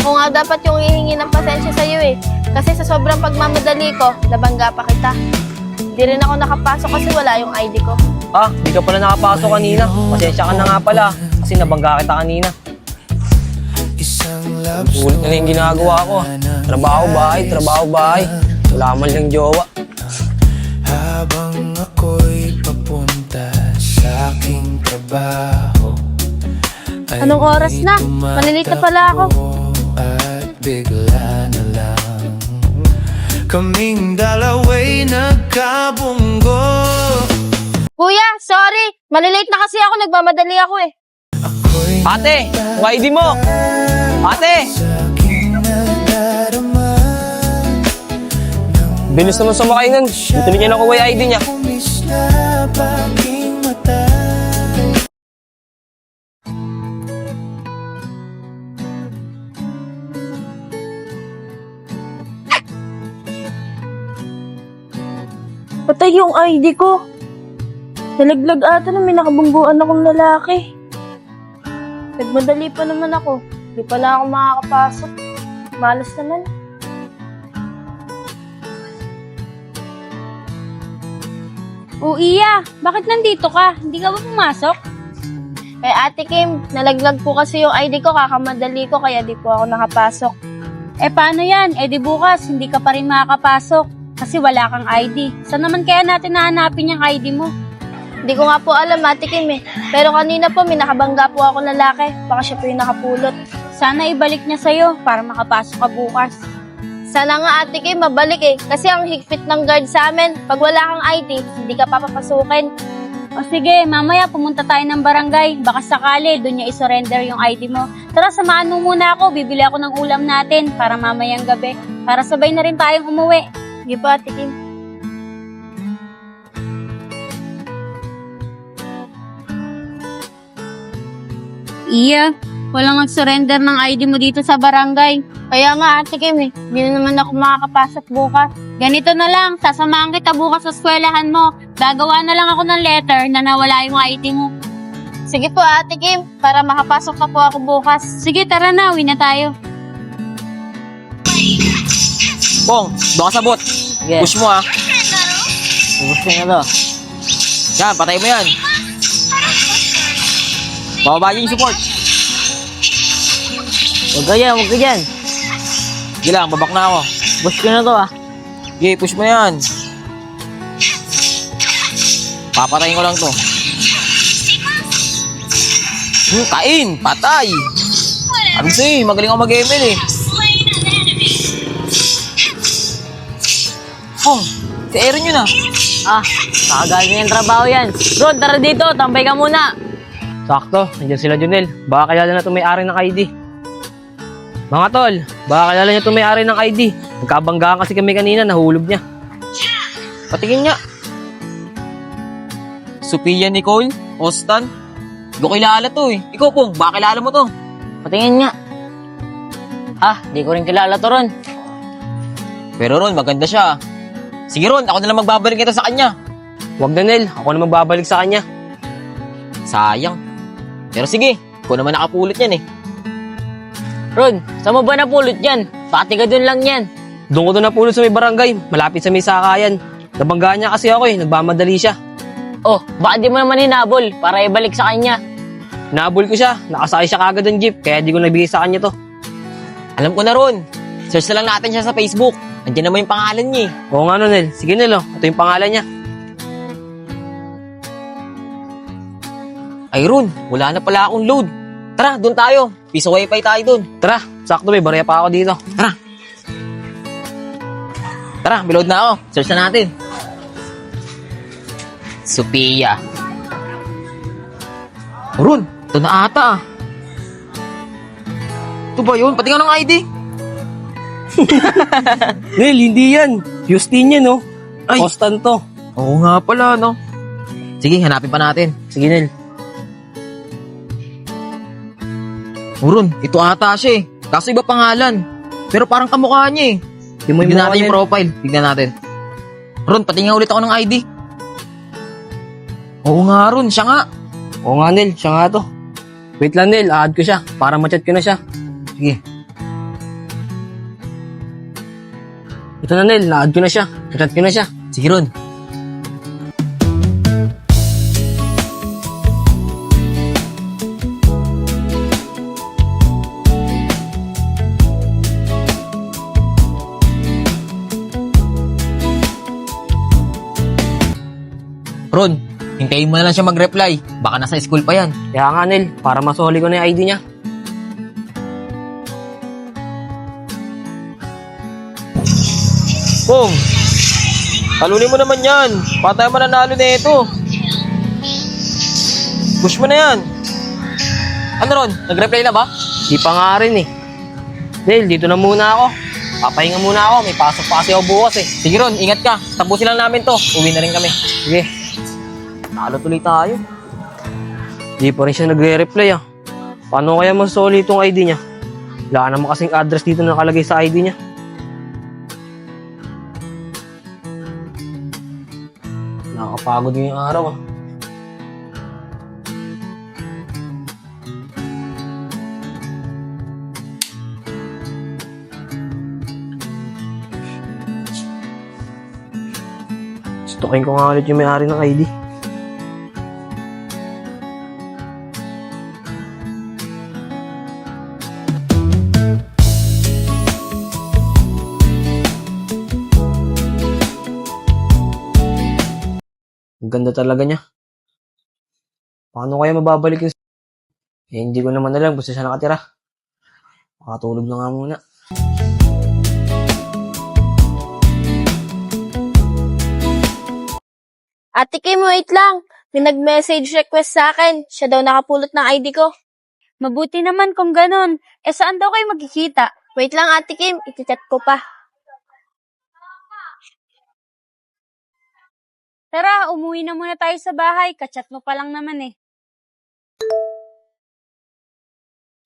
Ako nga dapat yung hihingi ng pasensya sa'yo eh. Kasi sa sobrang pagmamadali ko, nabangga pa kita. Hindi rin ako nakapasok kasi wala yung ID ko. Ah, di ka pala nakapasok kanina. Pasensya ka na nga pala kasi nabangga kita kanina. Ulit na yung ginagawa ko. Trabaho, bahay. Wala man lang jowa. Habang ako'y papunta sa aking trabaho, Anong oras na? Malilate na pala ako. at bigla na lang kaming dalawa'y nagkabunggo. Kuya, sorry. Malilate na kasi ako. Nagmamadali ako eh. Ako'y Ate, yung ID mo! Ate! aking nadarama, Bilis naman sumakay nun. Dito niya nakuha yung ID niya. kumis na aking mata. Patay yung ID ko. Nalaglag ata na may nakabungguan akong lalaki. Nagmadali pa naman ako. Di pala ako makakapasok. Malas naman. O Iya, bakit nandito ka? Hindi ka ba pumasok? Kay Ate Kim, nalaglag po kasi yung ID ko. Kakamadali ko kaya di po ako nakapasok. Eh paano yan? Eh di bukas, hindi ka pa rin makakapasok. Kasi wala kang ID. Saan naman kaya natin nahanapin yung ID mo? Hindi ko nga po alam, Ate Kim eh. Pero kanina po, may nakabangga po ako lalaki. Baka siya po yung nakapulot. Sana ibalik niya sa'yo para makapasok ka bukas. Sana nga, Ate Kim, mabalik eh. Kasi ang higpit ng guard sa amin, pag wala kang ID, hindi ka papapasukin. O sige, mamaya pumunta tayo ng barangay. Baka sakali, doon niya isurrender yung ID mo. Tara, samahan mo muna ako. Bibili ako ng ulam natin para mamayang gabi. Para sabay na rin tayong umuwi. Sige po, Ate Kim. Iya, walang nag-surrender ng ID mo dito sa barangay. Kaya nga, Ate Kim eh. Hindi na naman ako makakapasok bukas. Ganito na lang, sasamahan kita bukas sa eskwelahan mo. Gagawa na lang ako ng letter na nawala yung ID mo. Sige po, Ate Kim. Para makapasok na po ako bukas. Sige, tara na, uwi na tayo. Pong, doon ka sa bot. Yes. Push mo ah. Gusto niya to. Yan, patay mo yan. Bababa yung support. Huwag ka dyan, huwag ka dyan. Sige lang, babak na ako. Push ko na to ah. Sige, push mo yan. Papatayin ko lang to. Kain! Patay! Sabi sa'yo, magaling ako mag-ML eh. Pong, si Aaron yun ah. Ah, nakagaling na yung trabaho yan. Rod, tara dito, tambay ka muna. Sakto, nandiyan sila Junel. Baka kilala na itong may-ari ng ID. Mga tol, baka kilala niya itong may-ari ng ID. Nagkabanggaan kasi kami kanina, nahulog niya. Patingin nga. Sophia Nicole? Ostan? Hindi ko kilala to eh. Ikaw Pong, baka kilala mo to. Patingin nga. Ah, di ko rin kilala to Ron. Pero Ron, maganda siya. Sige Ron, ako na lang magbabalik ito sa kanya. Huwag na Nel, ako na magbabalik sa kanya. Sayang. Pero sige, ikaw naman nakapulot yan eh. Ron, saan mo ba napulot yan? Pati ka dun lang yan. Doon ko doon napulot sa may barangay, malapit sa may sakayan. Nabanggaan niya kasi ako eh, nagmamadali siya. Oh, baka di mo naman hinabol para ibalik sa kanya. Nahabol ko siya, nakasakay siya kagad ng jeep, kaya di ko nabigay sa kanya to. Alam ko na Ron, search na lang natin siya sa Facebook. Andiyan naman yung pangalan niya eh. Oo nga no Nel, sige Nel oh, ito yung pangalan niya. Ay Ron, wala na pala akong load. Tara, doon tayo. Piso wifi tayo doon. Tara, sakto may barya pa ako dito. Tara. Tara, may load na ako. Search na natin. Sophia. Ron, ito na ata ah. Ito ba yun? Pati nga ng ID. Nel, hindi yan. Justin yan, no? Ay. Ostan to. Oo nga pala, no? Sige, hanapin pa natin. Sige, Nel. Ron, ito ata siya eh. Kaso iba pangalan. Pero parang kamukha niya eh. Tignan natin yung profile. Tignan natin. Ron, patingin ulit ako ng ID. Oo nga, Ron. Siya nga. Oo nga, Nel. Siya nga to. Wait lang, Nel. A-add ko siya. Para ma-chat ko na siya. Sige. Ito na, Nel. Na-add ko na siya. Chat ko na siya. Sige Ron. Ron, hintayin mo na lang siya mag-reply. Baka nasa school pa yan. Kaya nga, Nel. Para masoli ko na yung ID niya. Pong, talunin mo naman yan. Patay mananalo na ito. Push mo na yan. Ano Ron, nag-reply na ba? Di pa nga rin eh. Nel, dito na muna ako. Papahinga muna ako. May pasok pa kasi ako bukas eh. Sige Ron, ingat ka. Tapusin lang namin to. Uwi na rin kami. Sige. Talo tuloy tayo. Di pa rin siya nagre-reply ah. Paano kaya masoli itong ID niya? Wala naman kasing address dito na nakalagay sa ID niya. Nakakapagod din yung araw ah. Stukin ko nga ulit yung may-ari ng ID. Ang ganda talaga niya. Paano kaya mababalik yung... hindi ko naman alam kung saan siya nakatira. Makatulog na nga muna. Ate Kim, wait lang. May nag-message request sa akin. Siya daw nakapulot ng ID ko. Mabuti naman kung ganun. Eh, saan daw kayo magkikita? Wait lang, Ate Kim. Iti-chat ko pa. Tara, umuwi na muna tayo sa bahay. Kachat mo pa lang naman eh.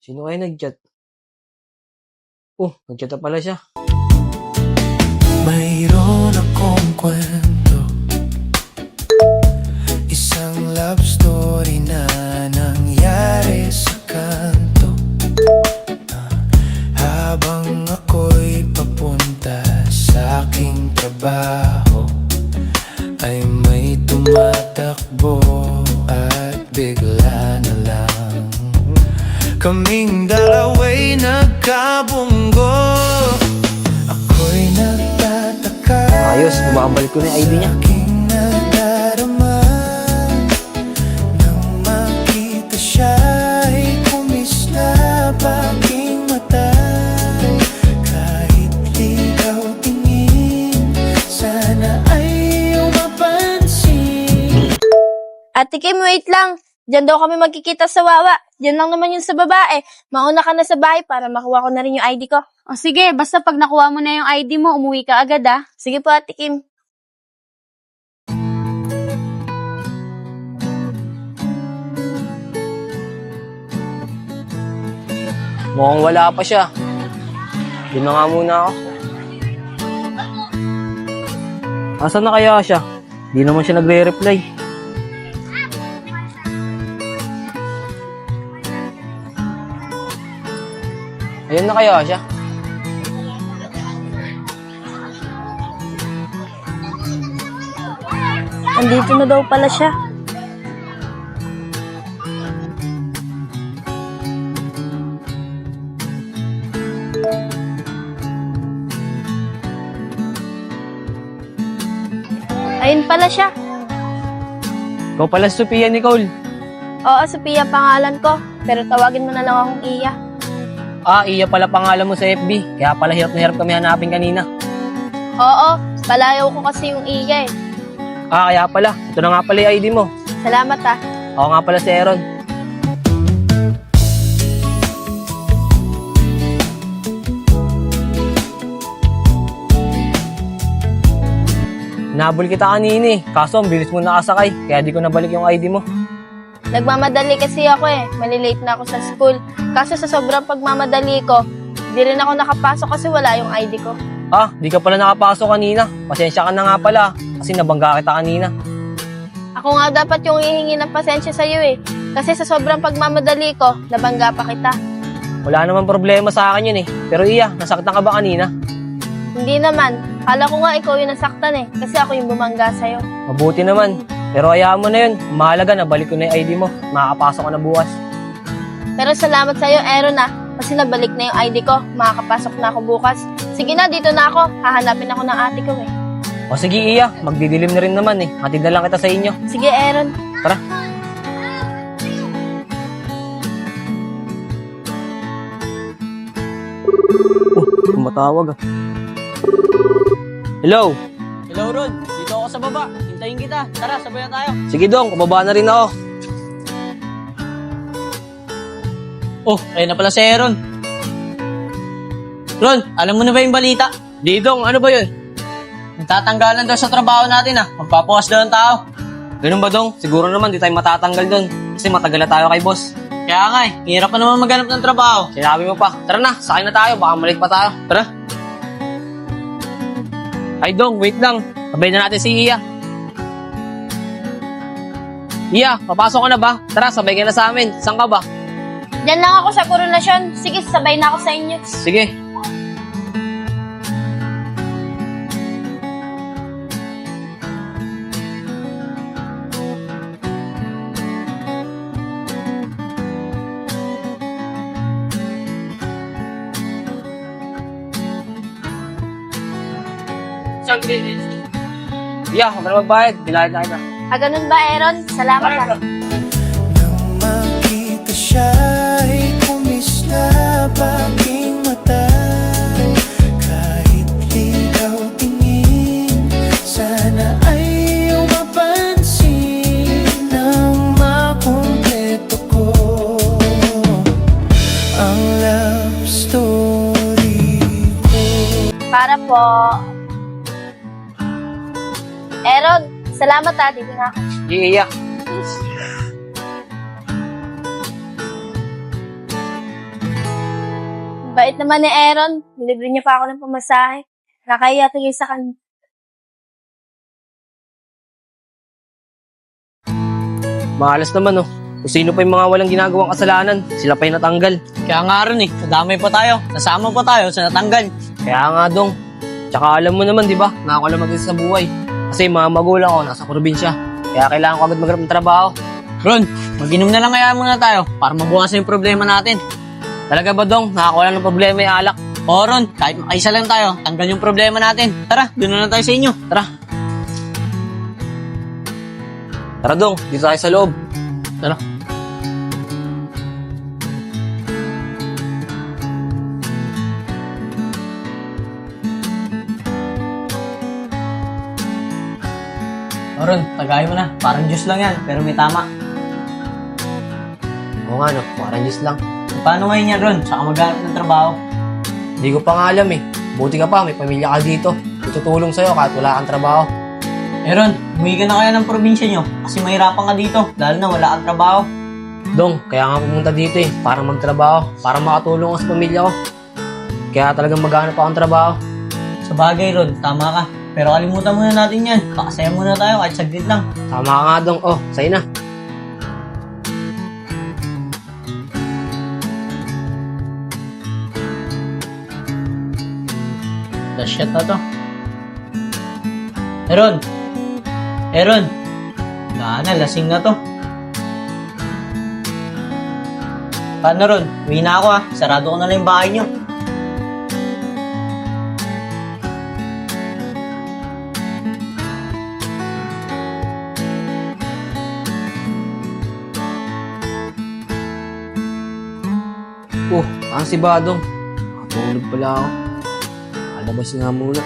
Sino kaya nag-chat? Oh, nag-chat na pala siya. Mayroon akong kwento, isang love story na nangyari sa kanto. Habang ako'y papunta sa aking trabaho, ay may tumatakbo at bigla na lang kaming dalawa'y nagkabunggo. Ako'y nagtataka, Ayos, bumabalik ko na yung ID niya. aking nadarama nang makita siya'y kumislap aking mata. Kahit ligaw tingin, sana ay iyong mapansin. Ate Kim, wait lang. Diyan daw kami magkikita sa Wawa. Diyan lang naman yun sa babae. Mauna ka na sa bahay para makuha ko na rin yung ID ko. O sige, basta pag nakuha mo na yung ID mo, umuwi ka agad ah. Sige po, Ate Kim. Mukhang wala pa siya. Doon na nga muna ako. Asan na kaya siya? Di naman siya nagre-reply. Ayun na kaya siya? Andito na daw pala siya. Ayun pala siya. Ikaw pala si Sophia, Nicole. Oo, Sophia pangalan ko. Pero tawagin mo na lang akong Iya. Ah, Iya pala pangalan mo sa FB. Kaya pala hirap na hirap kami hanapin kanina. Oo, palayaw ko kasi yung Iya eh. Ah, kaya pala. Ito na nga pala yung ID mo. Salamat ah. Ako nga pala si Aaron. Nabol kita kanina eh. Kaso ang bilis mo nakasakay. Kaya di ko nabalik yung ID mo. Nagmamadali kasi ako eh. Malilate na ako sa school. Kaso sa sobrang pagmamadali ko, di rin ako nakapasok kasi wala yung ID ko. Ah, di ka pala nakapasok kanina. Pasensya ka na nga pala. Kasi nabangga kita kanina. Ako nga dapat yung hihingi ng pasensya sa'yo eh. Kasi sa sobrang pagmamadali ko, nabangga pa kita. Wala naman problema sa akin yun eh. Pero Iya, nasaktan ka ba kanina? Hindi naman. Kala ko nga ikaw yung nasaktan eh, kasi ako yung bumangga sa'yo. Mabuti naman. Pero hayaan mo na yun. Mahalaga na balik ko na yung ID mo. Makakapasok ka na bukas. Pero salamat sa'yo, Aaron kasi nabalik na yung ID ko. Makakapasok na ako bukas. Sige na, dito na ako. Hahanapin ako ng ate ko eh. O sige, Iya. Magdidilim na rin naman eh. Hatid na lang kita sa inyo. Sige, Aaron. Tara. Tumatawag ah. Hello? Hello, Ron. Dito ako sa baba. Hintayin kita. Tara, sabayan tayo. Sige dong, pababa na rin ako. Oh, ayun na pala si Aaron. Ron, alam mo na ba yung balita? Di dong, ano ba yun? Nagtatanggalan daw sa trabaho natin Magpapawas daw ng tao. Ganun ba dong? Siguro naman di tayo matatanggal dun. Kasi matagal na tayo kay boss. Kaya nga hirap pa naman maghanap ng trabaho. Sinabi mo pa, tara na, sakay na tayo, baka malit pa tayo. Tara. Ay dong, wait lang. Sabay na natin si Iya. Iya, papasok ka na ba? Tara, sabay ka na sa amin. Saan ka ba? Diyan lang ako sa koronasyon. Sige, sabay na ako sa inyo. Sige. Iya, huwag ka na magbayad. Binayad na kita. Ganun ba, Aaron? Salamat Nang makita siya'y kumislap aking mata. Kahit ligaw tingin, sana ay iyong mapansin nang makumpleto ko ang love story ko. para po. Aaron, salamat dito nga. Sige, Iya. Bait naman ni Aaron. Nilibre niya pa ako ng pamasahe. Nakakaya tuloy sa kanya. Mahalas naman, oh. Kung sino pa yung mga walang ginagawang kasalanan, sila pa yung natanggal. Kaya nga ron nadamay pa tayo. Nasama pa tayo sa natanggal. Kaya nga, dong. Tsaka alam mo naman, di ba? Na ako lang mag-isa sa buhay. Kasi mga magulang ko nasa probinsya. Kaya kailangan ko agad maghanap ng trabaho. Ron, mag-inom na lang kaya muna tayo para mabukasan yung problema natin. Talaga ba, dong? Nakakawala ng problema yung alak. O Ron, kahit makaisa lang tayo, tanggal yung problema natin. Tara, doon na lang tayo sa inyo. Tara. Tara, dong. Dito tayo sa loob. Tara. O Ron, tagay mo na. Parang juice lang yan, pero may tama. Oo nga, no. Parang just lang. Paano ngayon yan, Ron? Saka maghanap ng trabaho. Hindi ko pa nga alam, eh. Buti ka pa, may pamilya ka dito. Tutulong sa'yo kahit wala kang trabaho. Eh Ron, umuwi ka na kaya ng probinsya nyo kasi mahirapan ka dito, lalo na wala kang trabaho. Dong, kaya nga pumunta dito, eh. Para magtrabaho. Para makatulong ako sa pamilya ko. Kaya talagang maghanap akong trabaho. Sa bagay, Ron, tama ka. Pero kalimutan muna natin yan. Pakasaya muna tayo kahit saglit lang. Tama ka nga, dong. Oh, sa'yo na. The shit na to. Aaron! Aaron! Na, lasing na to. Paano Ron? Uwi na ako Sarado ko na lang yung bahay nyo. Oh, ang si Badong. Nakatulog pala ako. Alabas nga muna.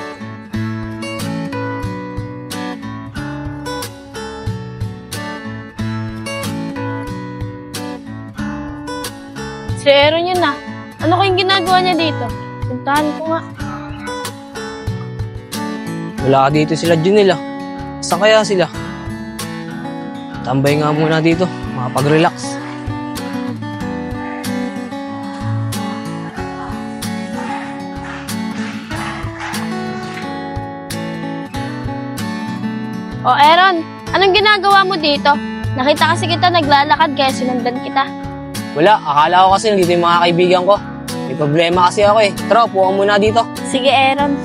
Si Aaron yun Ano kayong ginagawa niya dito? Puntahan ko nga. Wala ka dito sila Junel Saan kaya sila? Tambay nga muna dito. Makapag-relax. O Aaron, anong ginagawa mo dito? Nakita kasi kita naglalakad kaya sinundan kita. Wala, akala ko kasi nandito yung mga kaibigan ko. May problema kasi ako Tara, upo ka muna dito. Sige Aaron.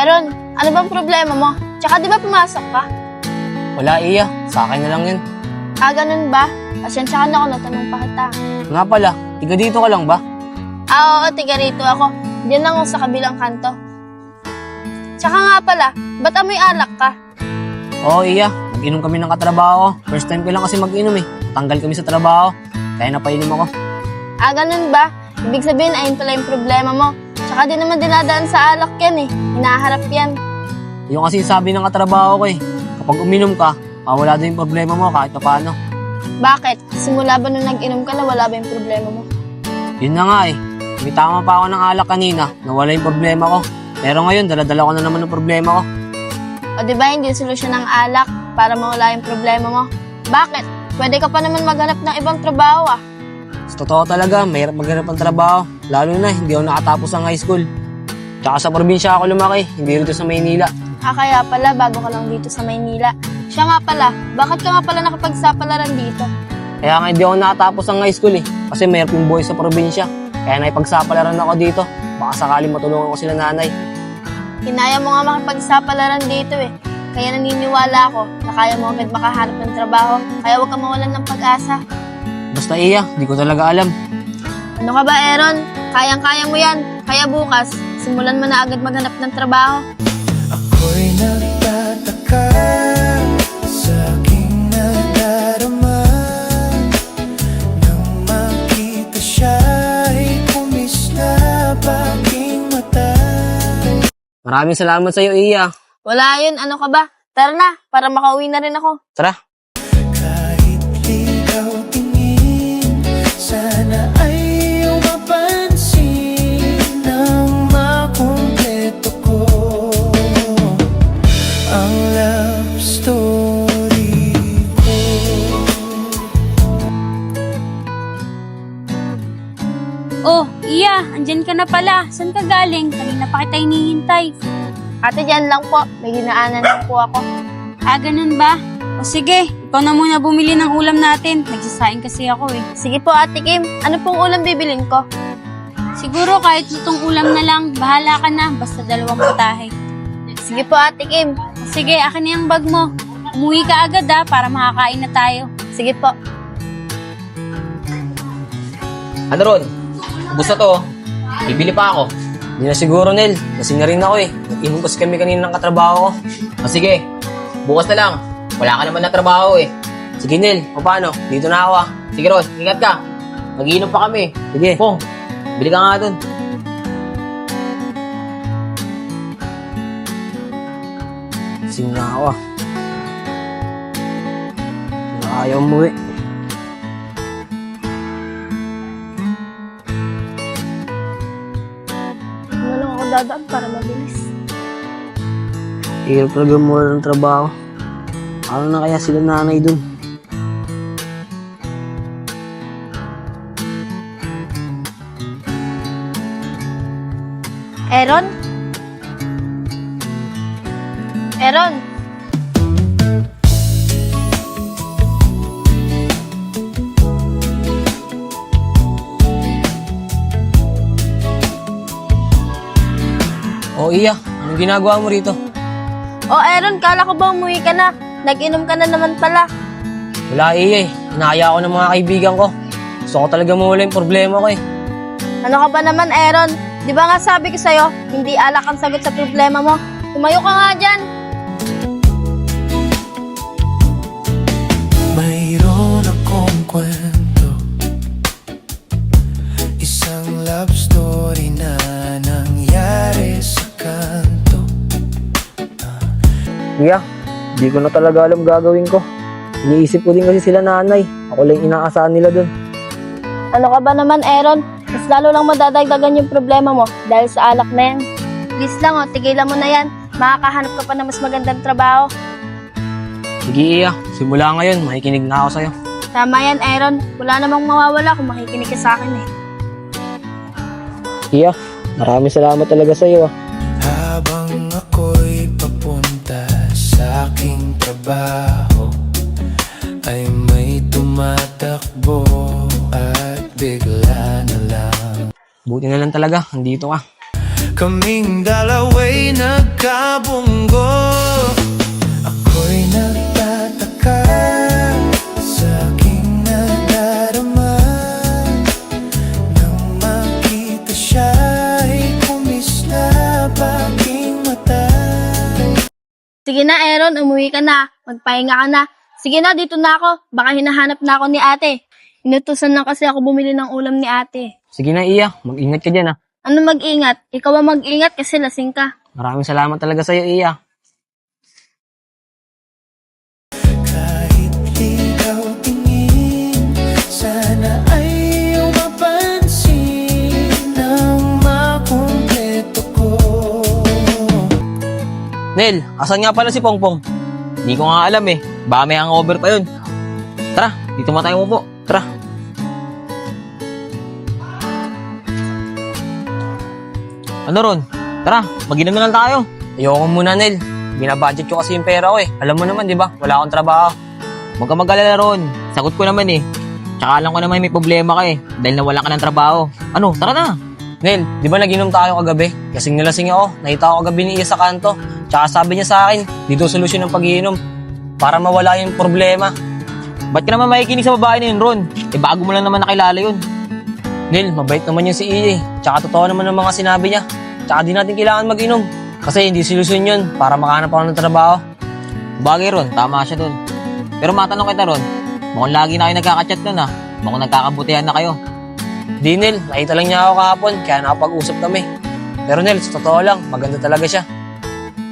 Aaron, ano bang problema mo? Tsaka di ba pumasok ka? Wala, Iya. Sa akin na lang yun. Ganun ba? Pasensya ka na ako, natanong pa kita. Nga pala, tiga dito ka lang ba? Oo, tiga rito ako. Diyan lang ako sa kabilang kanto. Tsaka nga pala, ba't amoy alak ka? Oo, Iya. Mag-inom kami ng katrabaho. First time ko lang kasi mag-inom eh. Tanggal kami sa trabaho. Kaya napainom ako. Ganun ba? Ibig sabihin, ayun pala yung problema mo. Tsaka di naman dinadaan sa alak yan eh. Hinaharap yan. Yung kasi sabi ng katrabaho ko eh. Kapag uminom ka, wala din yung problema mo kahit pa paano. Bakit? Simula ba nung nag-inom ka na wala ba yung problema mo? Yun na nga eh. May tama pa ako ng alak kanina. Nawala yung problema ko. Pero ngayon, daladala ko na naman ng problema ko. O di ba hindi solusyon ng alak para mawala yung problema mo? Bakit? Pwede ka pa naman maghanap ng ibang trabaho ah. Sa totoo talaga, mahirap maghanap ng trabaho. Lalo na, hindi ako nakatapos ng high school. Tsaka sa probinsya ako lumaki, hindi rito sa Maynila. Kaya pala bago ka lang dito sa Maynila. Siya nga pala, bakit ka nga pala nakipagsapalaran dito? Kaya nga hindi ako nakatapos ng high school eh. Kasi mahirap yung buhay sa probinsya. Kaya nakipagsapalaran ako dito. Baka sakaling matulungan ko sila nanay. Hinaya mo nga makipagsapalaran dito eh. Kaya naniniwala ako na kaya mo agad makahanap ng trabaho. Kaya huwag ka mawalan ng pag-asa. Basta Iya, di ko talaga alam. Ano ka ba, Aaron? Kayang-kaya mo yan. Kaya bukas, simulan mo na agad maghanap ng trabaho. Ako'y nagtataka sa aking nadarama nang makita siya'y kumis na aking mata. Maraming salamat sa'yo, Iya. Wala yun, ano ka ba? Tara na, para makauwi na rin ako. Tara. Kahit ligaw tingin, sana ay iyong mapansin nang makumpleto ko ang love story ko. Oh, Iya, andyan ka na pala. Saan ka galing? Kanina pa kita hinihintay. Ate, dyan lang po. May dinaanan lang po ako. Ganun ba? O sige, ikaw na muna bumili ng ulam natin. Nagsasaing kasi ako eh. Sige po, Ate Kim. Ano pong ulam bibilin ko? Siguro kahit itong ulam na lang, bahala ka na. Basta 2 putahe. Sige po, Ate Kim. Sige, akin na yung bag mo. Umuwi ka agad para makakain na tayo. Sige po. Ano Ron? Ubus na to. Bibili pa ako. Hindi na siguro, Nel. Lasing na rin ako eh. Nag-inom kasi kami kanina ng katrabaho ko. Sige, bukas na lang. Wala ka naman na trabaho eh. Sige, Nel. O paano? Dito na ako ah. Sige Ron, ingat ka. Mag-iinom pa kami. Sige. Pong, bili ka nga dun. Lasing na ako ah. Ayaw umuwi. Ano lang ako dadaan para mabilis. Hirap talaga mura ng trabaho. Ano na kaya sila nanay dun? Aaron? Aaron? O Iya, anong ginagawa mo rito? Aaron, kala ko ba umuwi ka na? Nag-inom ka na naman pala. Wala Iya eh. Hinahaya ako ng mga kaibigan ko. Gusto ko talaga mawala yung problema ko eh. Ano ka ba naman, Aaron? Di ba nga sabi ko sa'yo, hindi alak ang sagot sa problema mo? Tumayo ka nga dyan. Mayroon akong kwento, isang love story na nangyari sa kanto. Iya, di ko na talaga alam gagawin ko. Iniisip ko din kasi sila nanay. Ako lang inaasahan nila dun. Ano ka ba naman, Aaron? Mas lalo lang madadagdagan yung problema mo dahil sa alak na yan. Please lang, tigilan mo na yan. Makakahanap ka pa ng mas magandang trabaho. Sige Iya, simula ngayon, makikinig na ako sa'yo. Tama yan, Aaron. Wala namang mawawala kung makikinig ka sa akin eh. Iya, maraming salamat talaga sa'yo ah. Habang ako'y papunta sa aking trabaho, ay may tumatakbo at bigla na lang Buti na lang talaga, andito ka. kaming dalawa'y nagkabunggo. Ako'y nagtataka sa aking nadarama nang makita siya'y kumista aking mata. Sige na, Aaron, umuwi ka na. Magpahinga ka na. Sige na, dito na ako. Baka hinahanap na ako ni ate. Inutusan na kasi ako bumili ng ulam ni ate. Sige na, Iya. Mag-ingat ka dyan, ah. Ano mag-ingat? Ikaw ang mag-ingat kasi lasing ka. Maraming salamat talaga sa'yo, Iya. Kahit ikaw tingin, sana ay iyong mapansin nang makumpleto ko. Nel, asan nga pala si Pongpong? Hindi ko nga alam eh. Baka may hangover pa yun. Tara, dito mo tayo umupo. Tara. Ano Ron? Tara, mag-inom na lang tayo. Ayoko muna, Nel. Binabudget ko kasi yung pera ko, eh. Alam mo naman, di ba? Wala akong trabaho. Huwag ka mag-alala Ron. Sagot ko naman eh. Tsaka alam ko naman may problema ka eh. Dahil nawalan ka ng trabaho. Ano, tara na. Nel, di ba nag-inom tayo kagabi? Kasing nalasing ako. Nakita ko kagabi ni Iya sa kanto. Tsaka sabi niya sa akin, dito solusyon ng pag-iinom. Para mawala yung problema. Ba't ka naman makikinig sa babae na yun, Ron? Eh bago mo lang naman nakilala yun. Nel, mabait naman yun si Iya, eh. Tsaka totoo naman ang mga sinabi niya. Tsaka di natin kailangan mag-inom. Kasi hindi solusyon yun para makahanap ako ng trabaho. Bagay Ron, tama siya dun. Pero matanong kita Ron, mukhang lagi na kayo nagkaka-chat nun ah. Mukhang nagkakabutihan na kayo. Di, Nel, nakita lang niya ako kahapon kaya nakapag-usap kami. Pero Nel, sa totoo lang, maganda talaga siya.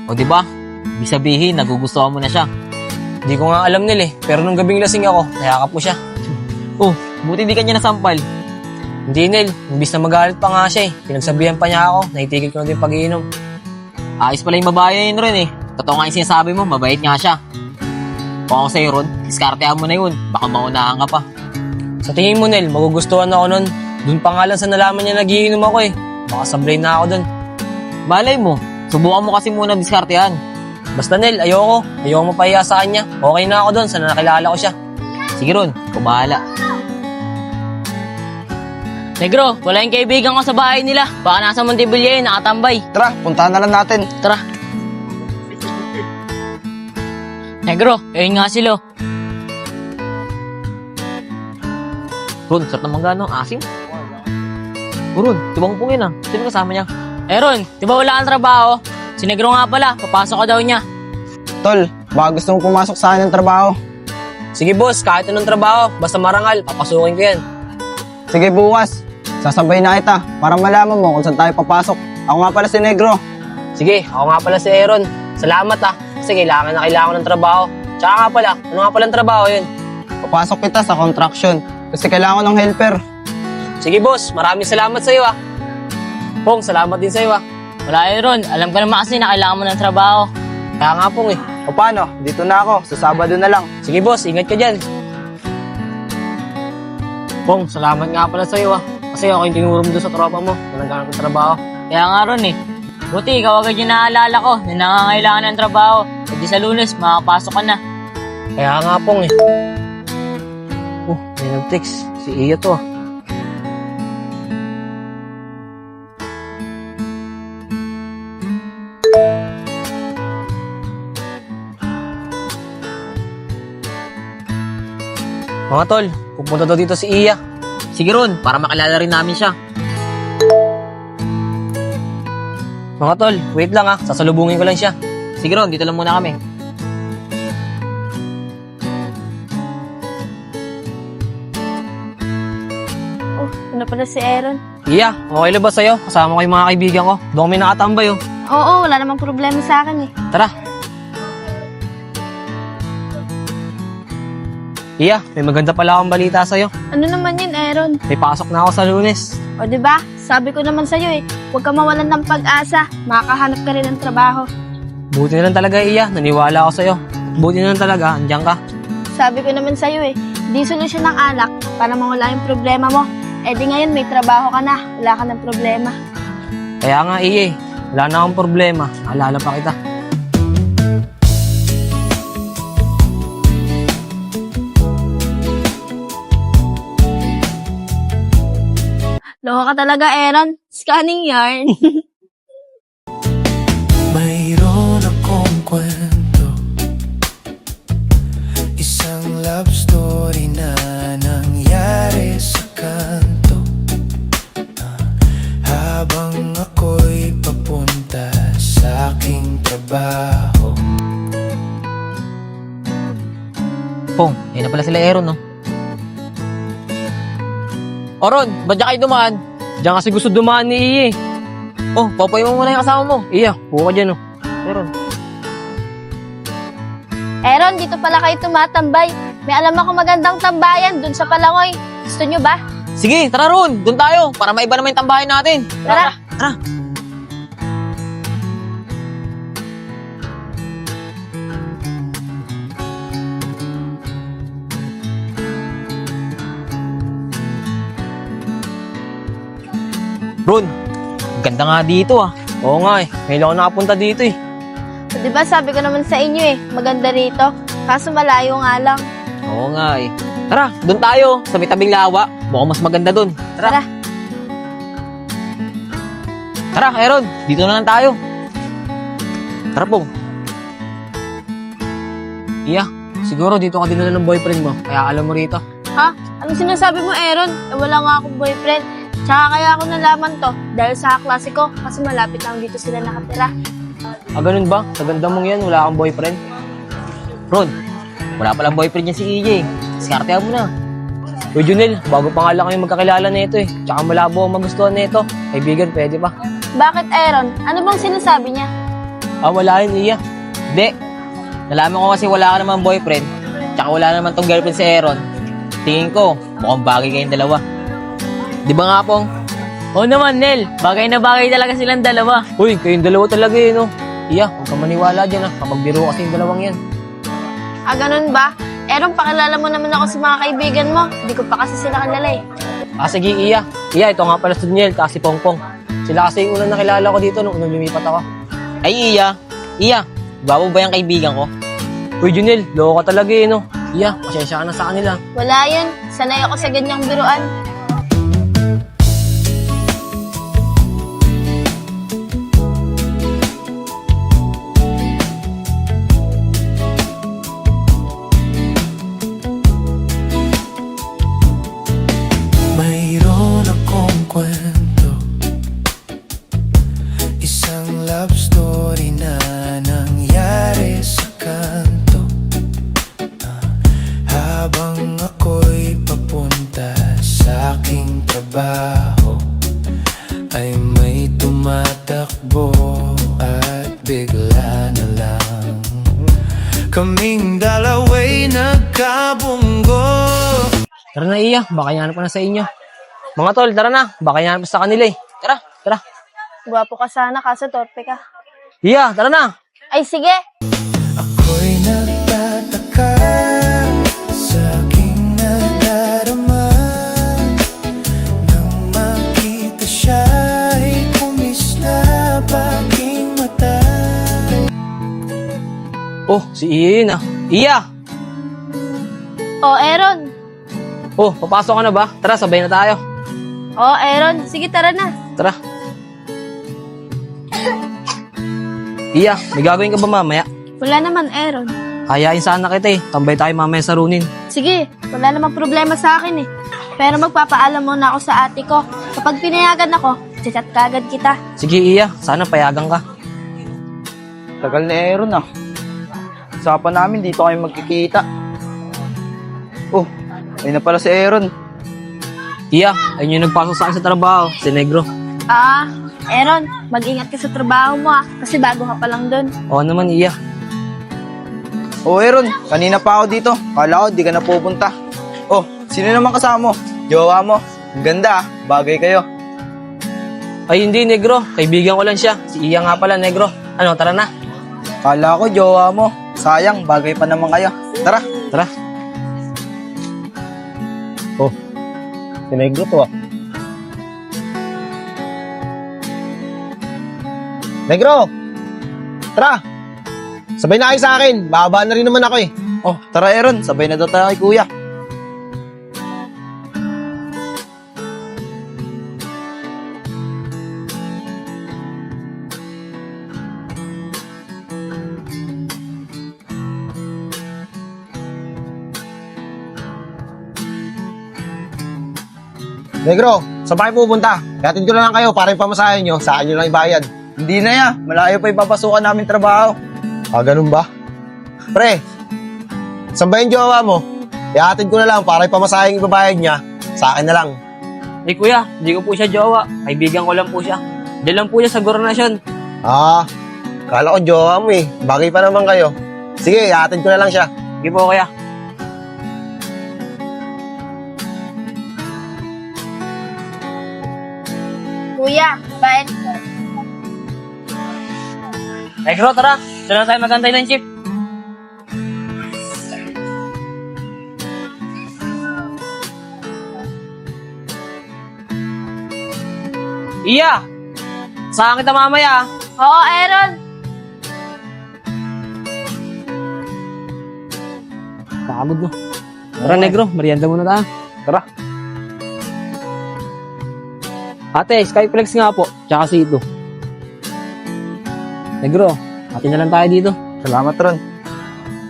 O di ba? Ibig sabihin, nagugustuhan mo na siya. Di ko nga alam, Nel, eh. Pero nung gabing lasing ako, nayakap ko siya. Oh, buti di ka niya nasampal. Hindi, Nel, imbis na magalit pa nga siya, eh. Pinagsabihan pa niya ako, naitigil ko na din pag-iinom. Ayos pala yung babae na yun Ron eh. Totoo nga yung sinasabi mo, mabait nga siya. Kung ako sa'yo Ron, diskartehan mo na yun. Baka maunahan ka pa. Sa tingin mo, Nel, magugustuhan ako nun. Doon pa nga lang sa nalaman niya nagiinom ako, eh. Baka sablay na ako dun. Malay mo, subukan mo kasi muna diskartehan. Basta, Nel, ayoko. Ayoko mapahiya sa kanya. Okay na ako dun sa nakilala ko siya. Sige Ron, ikaw bahala. Negro, wala yung kaibigan ko sa bahay nila. Baka nasa Montebilla yun, nakatambay. Tara, puntahan na lang natin. Tara. Negro, ayun nga sila. Ron, sarap naman gano'ng asim. Ron, tibang pungin ah. Sino kasama niya? Eh Ron, di ba wala kang trabaho? Si Negro nga pala, papasok ka daw niya. Tol, baka gusto mong pumasok sa akin ng trabaho. Sige, boss, kahit anong trabaho, basta marangal, papasukin ko yan. Sige, bukas. Sasabay na kita para malaman mo kung saan tayo papasok. Ako nga pala si Negro. Sige, ako nga pala si Aaron. Salamat ah, kasi kailangan ko ng trabaho. Tsaka nga pala, ano nga palang trabaho yun? Papasok kita sa construction kasi kailangan ko ng helper. Sige, boss, maraming salamat sa'yo ah. Pong, salamat din sa'yo ah. Wala eh Ron, alam ka naman kasi na kailangan mo ng trabaho. Kaya nga Pong eh. O paano? Dito na ako. Sa Sabado na lang. Sige, boss, ingat ka dyan. Pong, salamat nga pala sa'yo ah. Kasi ako yung tinuro mo doon sa tropa mo na naghanap ng trabaho. Kaya nga Ron eh. Buti, ikaw agad yung naaalala ko na nangangailangan ng trabaho. E di sa Lunes, makapasok ka na. Kaya nga Pong eh. Oh, may nag-text. Si Iya to ah. Mga tol, pupunta daw dito si Iya. Sige Ron, para makilala rin namin siya. Mga tol, wait lang ah. Sasalubungin ko lang siya. Sige Ron, dito lang muna kami. Oh, ano pala si Aaron? Iya, okay lang ba sa'yo? Kasama ko yung mga kaibigan ko. Doon kami nakatambay oh. Oo, wala namang problema sa akin eh. Tara. Iya, may maganda pala akong balita sa'yo. Ano naman yun, Aaron? May pasok na ako sa Lunes. O diba? Sabi ko naman sa'yo eh, huwag ka mawalan ng pag-asa. Makakahanap ka rin ng trabaho. Buti na lang talaga, Iya. Naniwala ako sa'yo. Buti na lang talaga, andiyan ka. Sabi ko naman sa'yo eh, di solusyon ng alak para mawala yung problema mo. Eh di ngayon may trabaho ka na, wala ka ng problema. Kaya nga, Iya, wala na akong problema. Naalala pa kita. Loko ka talaga, Aaron. Scanning yarn. kwento, isang love story na nangyari sa kanto. Habang ako'y papunta sa aking trabaho. Pong, ayun na pala sila Aaron, no? Oron, ba't dyan kayo dumaan? Diyan kasi gusto dumaan ni Iya eh. Oh, papayin mo muna yung kasama mo. Iya, buka ka dyan oh. Aaron. Aaron, dito pala kayo tumatambay. May alam ako magandang tambayan dun sa Palangoy. Gusto nyo ba? Sige, tara Ron, doon tayo, para maiba naman yung tambahin natin. Tara. Tara. Ron, ganda nga dito ah. Oo nga eh, ngayon ako nakapunta dito eh. So, diba sabi ko naman sa inyo eh, maganda rito. Kaso malayo nga lang. Oo nga eh. Tara, doon tayo, sa may tabing lawa. Mukhang mas maganda doon. Tara. Tara, Aaron, dito na lang tayo. Tara po. Iya, siguro dito ka dinala ng boyfriend mo, kaya alam mo rito. Ha? Anong sinasabi mo, Aaron? Eh, wala nga akong boyfriend. Tsaka kaya ako nalaman to dahil sa klase ko kasi malapit lang dito sila nakatira. Ah, ganun ba? Sa ganda mong yan, wala kang boyfriend? Ron, wala palang boyfriend niya si EJ. Diskartehan mo na. Uy, Junel, bago pa nga lang kayo magkakilala nito eh. Tsaka malabo ang magustuhan nito. Kaibigan, pwede pa. Bakit, Aaron? Ano bang sinasabi niya? Ah, wala yun, Iya. Hindi. Nalaman ko kasi wala ka naman boyfriend. Tsaka wala naman tong girlfriend si Aaron. Tingin ko, mukhang bagay kayong dalawa. Di ba nga, Pong? Oo naman, Nel. Bagay na bagay talaga silang dalawa. Uy, kayong dalawa talaga eh, no? Iya, huwag ka maniwala dyan ah. Kapag biro kasi yung dalawang yan. Ah, ganun ba? Aaron, pakilala mo naman ako sa mga kaibigan mo. Hindi ko pa kasi sila kilala eh. Ah, sige, Iya. Iya, ito nga pala si Daniel, kasi Pongpong. Sila kasi yung unang nakilala ko dito nung unang lumipat ako. Ay, Iya. Iya, bago ba yung kaibigan ko? Uy, Junel, loko ka talaga eh, no? Iya, pasensya ka na sa kanila. Wala yun. Sanay ako sa ganyang biruan. Mayroon akong kwento, isang love story na nangyari sa kanto. Habang ako'y papunta sa aking trabaho, ay may tumatakbo at bigla na lang kaming dalawa'y nagkabunggo. Tara na, Iya, baka yan pa na sa inyo. Mga tol, tara na, baka yan pa sa kanila eh. Tara, tara. Gwapo ka sana kaso torpe ka. Iya, tara na. Ay, sige. Ako'y nagtataka sa aking nadarama nang makita siya'y kumista pa aking mata. Oh, si Iya yun ah. Iya! Oh, Aaron. Oh, papasok ka na ba? Tara, sabay na tayo. Oh, Aaron. Sige, tara na. Tara. Iya, may gagawin ka ba mamaya? Wala naman, Aaron. Hayain sana kita eh. Tambay tayo mamaya sa Runin. Sige, wala namang problema sa akin eh. Pero magpapaalam muna ako sa ate ko. Kapag pinayagan ako, chat kagad kita. Sige, Iya. Sana payagan ka. Tagal na Aaron ah. Usapan namin, dito kayo magkikita. Oh, ayun na pala si Aaron. Iya, ayun yung nagpasok sa akin sa trabaho. Si Negro. Ah, Aaron, mag-ingat ka sa trabaho mo ah. Kasi bago ka pa lang dun. Oo naman, Iya. Oh, Aaron, kanina pa ako dito. Kala ko, di ka na pupunta. Oh, sino naman kasama mo? Jowa mo. Ang ganda ah, bagay kayo. Ay, hindi, Negro. Kaibigan ko lang siya. Si Iya nga pala, Negro. Ano, tara na. Kala ko, jowa mo. Sayang, bagay pa naman kayo. Tara. Tara. Oh, si Negro to ah. Negro! Tara! Sabay na kayo sa akin. Bababa na rin naman ako eh. Oh, tara Aaron, sabay na daw tayo kay kuya. Negro, saan ba kayo pupunta? Hatid ko na lang kayo para yung pamasahin nyo, sa akin nyo lang ibayad. Hindi na ya, malayo pa ipapasukan namin trabaho. Ah, ganun ba? Pre, saan ba yung jowa mo? Ihatid ko na lang para yung pamasahin yung ibabayad niya, sa akin na lang. Eh kuya, hindi ko po siya jowa. Kaibigan ko lang po siya. Diyan lang po siya sa Goronasyon. Ah, kala ko jowa mo eh. Bagay pa naman kayo. Sige, ihatid ko na lang siya. Sige po kuya. Kuya, bayad ko. Negro, tara. Saan na tayo magantay ng chip? Iya! Saan kita mamaya? Oo, Aaron. Pagod no. Tara, Negro, merienda muna tayo. Tara. Ate, Skyflex nga po, tsaka sito. Negro, ate na lang tayo dito. Salamat, Ron.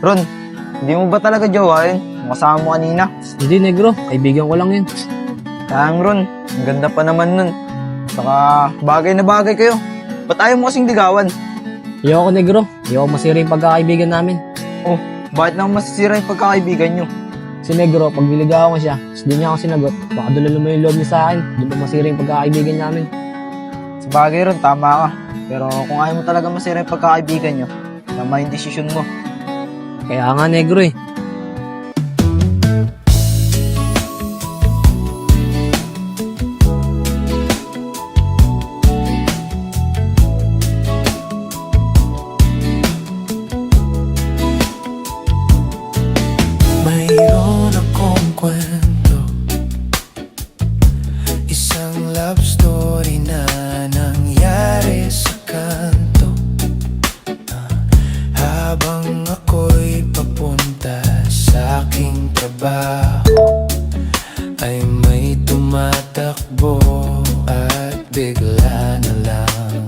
Ron, hindi mo ba talaga jowain? Yung kasama mo kanina. Hindi, Negro, kaibigan ko lang yun. Sayang, Ron. Ang ganda pa naman nun. Saka, bagay na bagay kayo. Ba't ayaw mo kasing ligawan? Ayoko, Negro. Ayoko masira yung pagkakaibigan namin. Oh, bakit naman masisira yung pagkakaibigan nyo? Si Negro, pag niligawan ko siya, tapos di niya ako sinagot, baka dulalo mo yung loob niya sa akin, di ba masira yung pagkakaibigan namin. Sa bagay, Ron, tama ka. Pero kung ayaw mo talaga masira yung pagkakaibigan nyo, tama yung desisyon mo. Kaya nga, Negro eh. Mayroon akong kwento, isang love story na nangyari sa kanto. Habang ako'y papunta sa aking trabaho, ay may tumatakbo at bigla na lang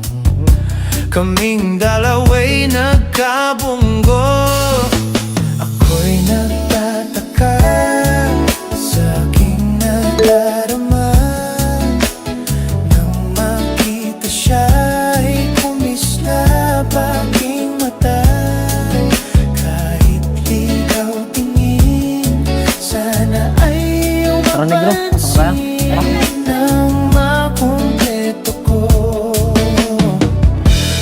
kaming dalawa'y nagkabunggo. Ako'y nagtataka sa aking nadarama, nang makita siya'y kumisla pa aking mata. Kahit ligaw tingin, sana ay Tara, Negro, pasok tayo. Tara. nang makumpleto ko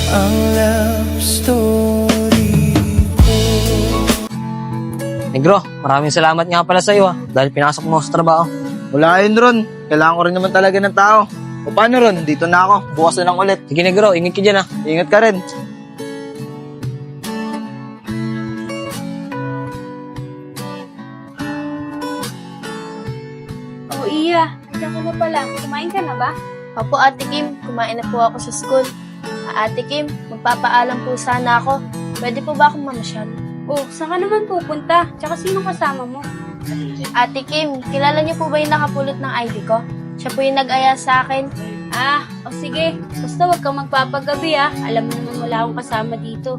ang love story ko. Negro, maraming salamat nga pala sa'yo dahil pinasok mo ako sa trabaho. Wala yun, Ron. Kailangan ko rin naman talaga ng tao. O paano, Ron? Dito na ako. Bukas na lang ulit. Sige, Negro, ingat ka dyan Ingat ka rin. Oh, Iya. Andiyan ka na pala. Kumain ka na ba? Opo, Ate Kim, kumain na po ako sa school. Ate Kim, magpapaalam po sana ako. Pwede po ba akong mamasyal? Oh, saan ka naman pupunta? Tsaka sino kasama mo? Ate Kim, kilala niyo po ba yung nakapulot ng ID ko? Siya po yung nag-aya sa akin. Ah, o sige. Basta huwag kang magpapagabi ah. Alam mo naman wala akong kasama dito.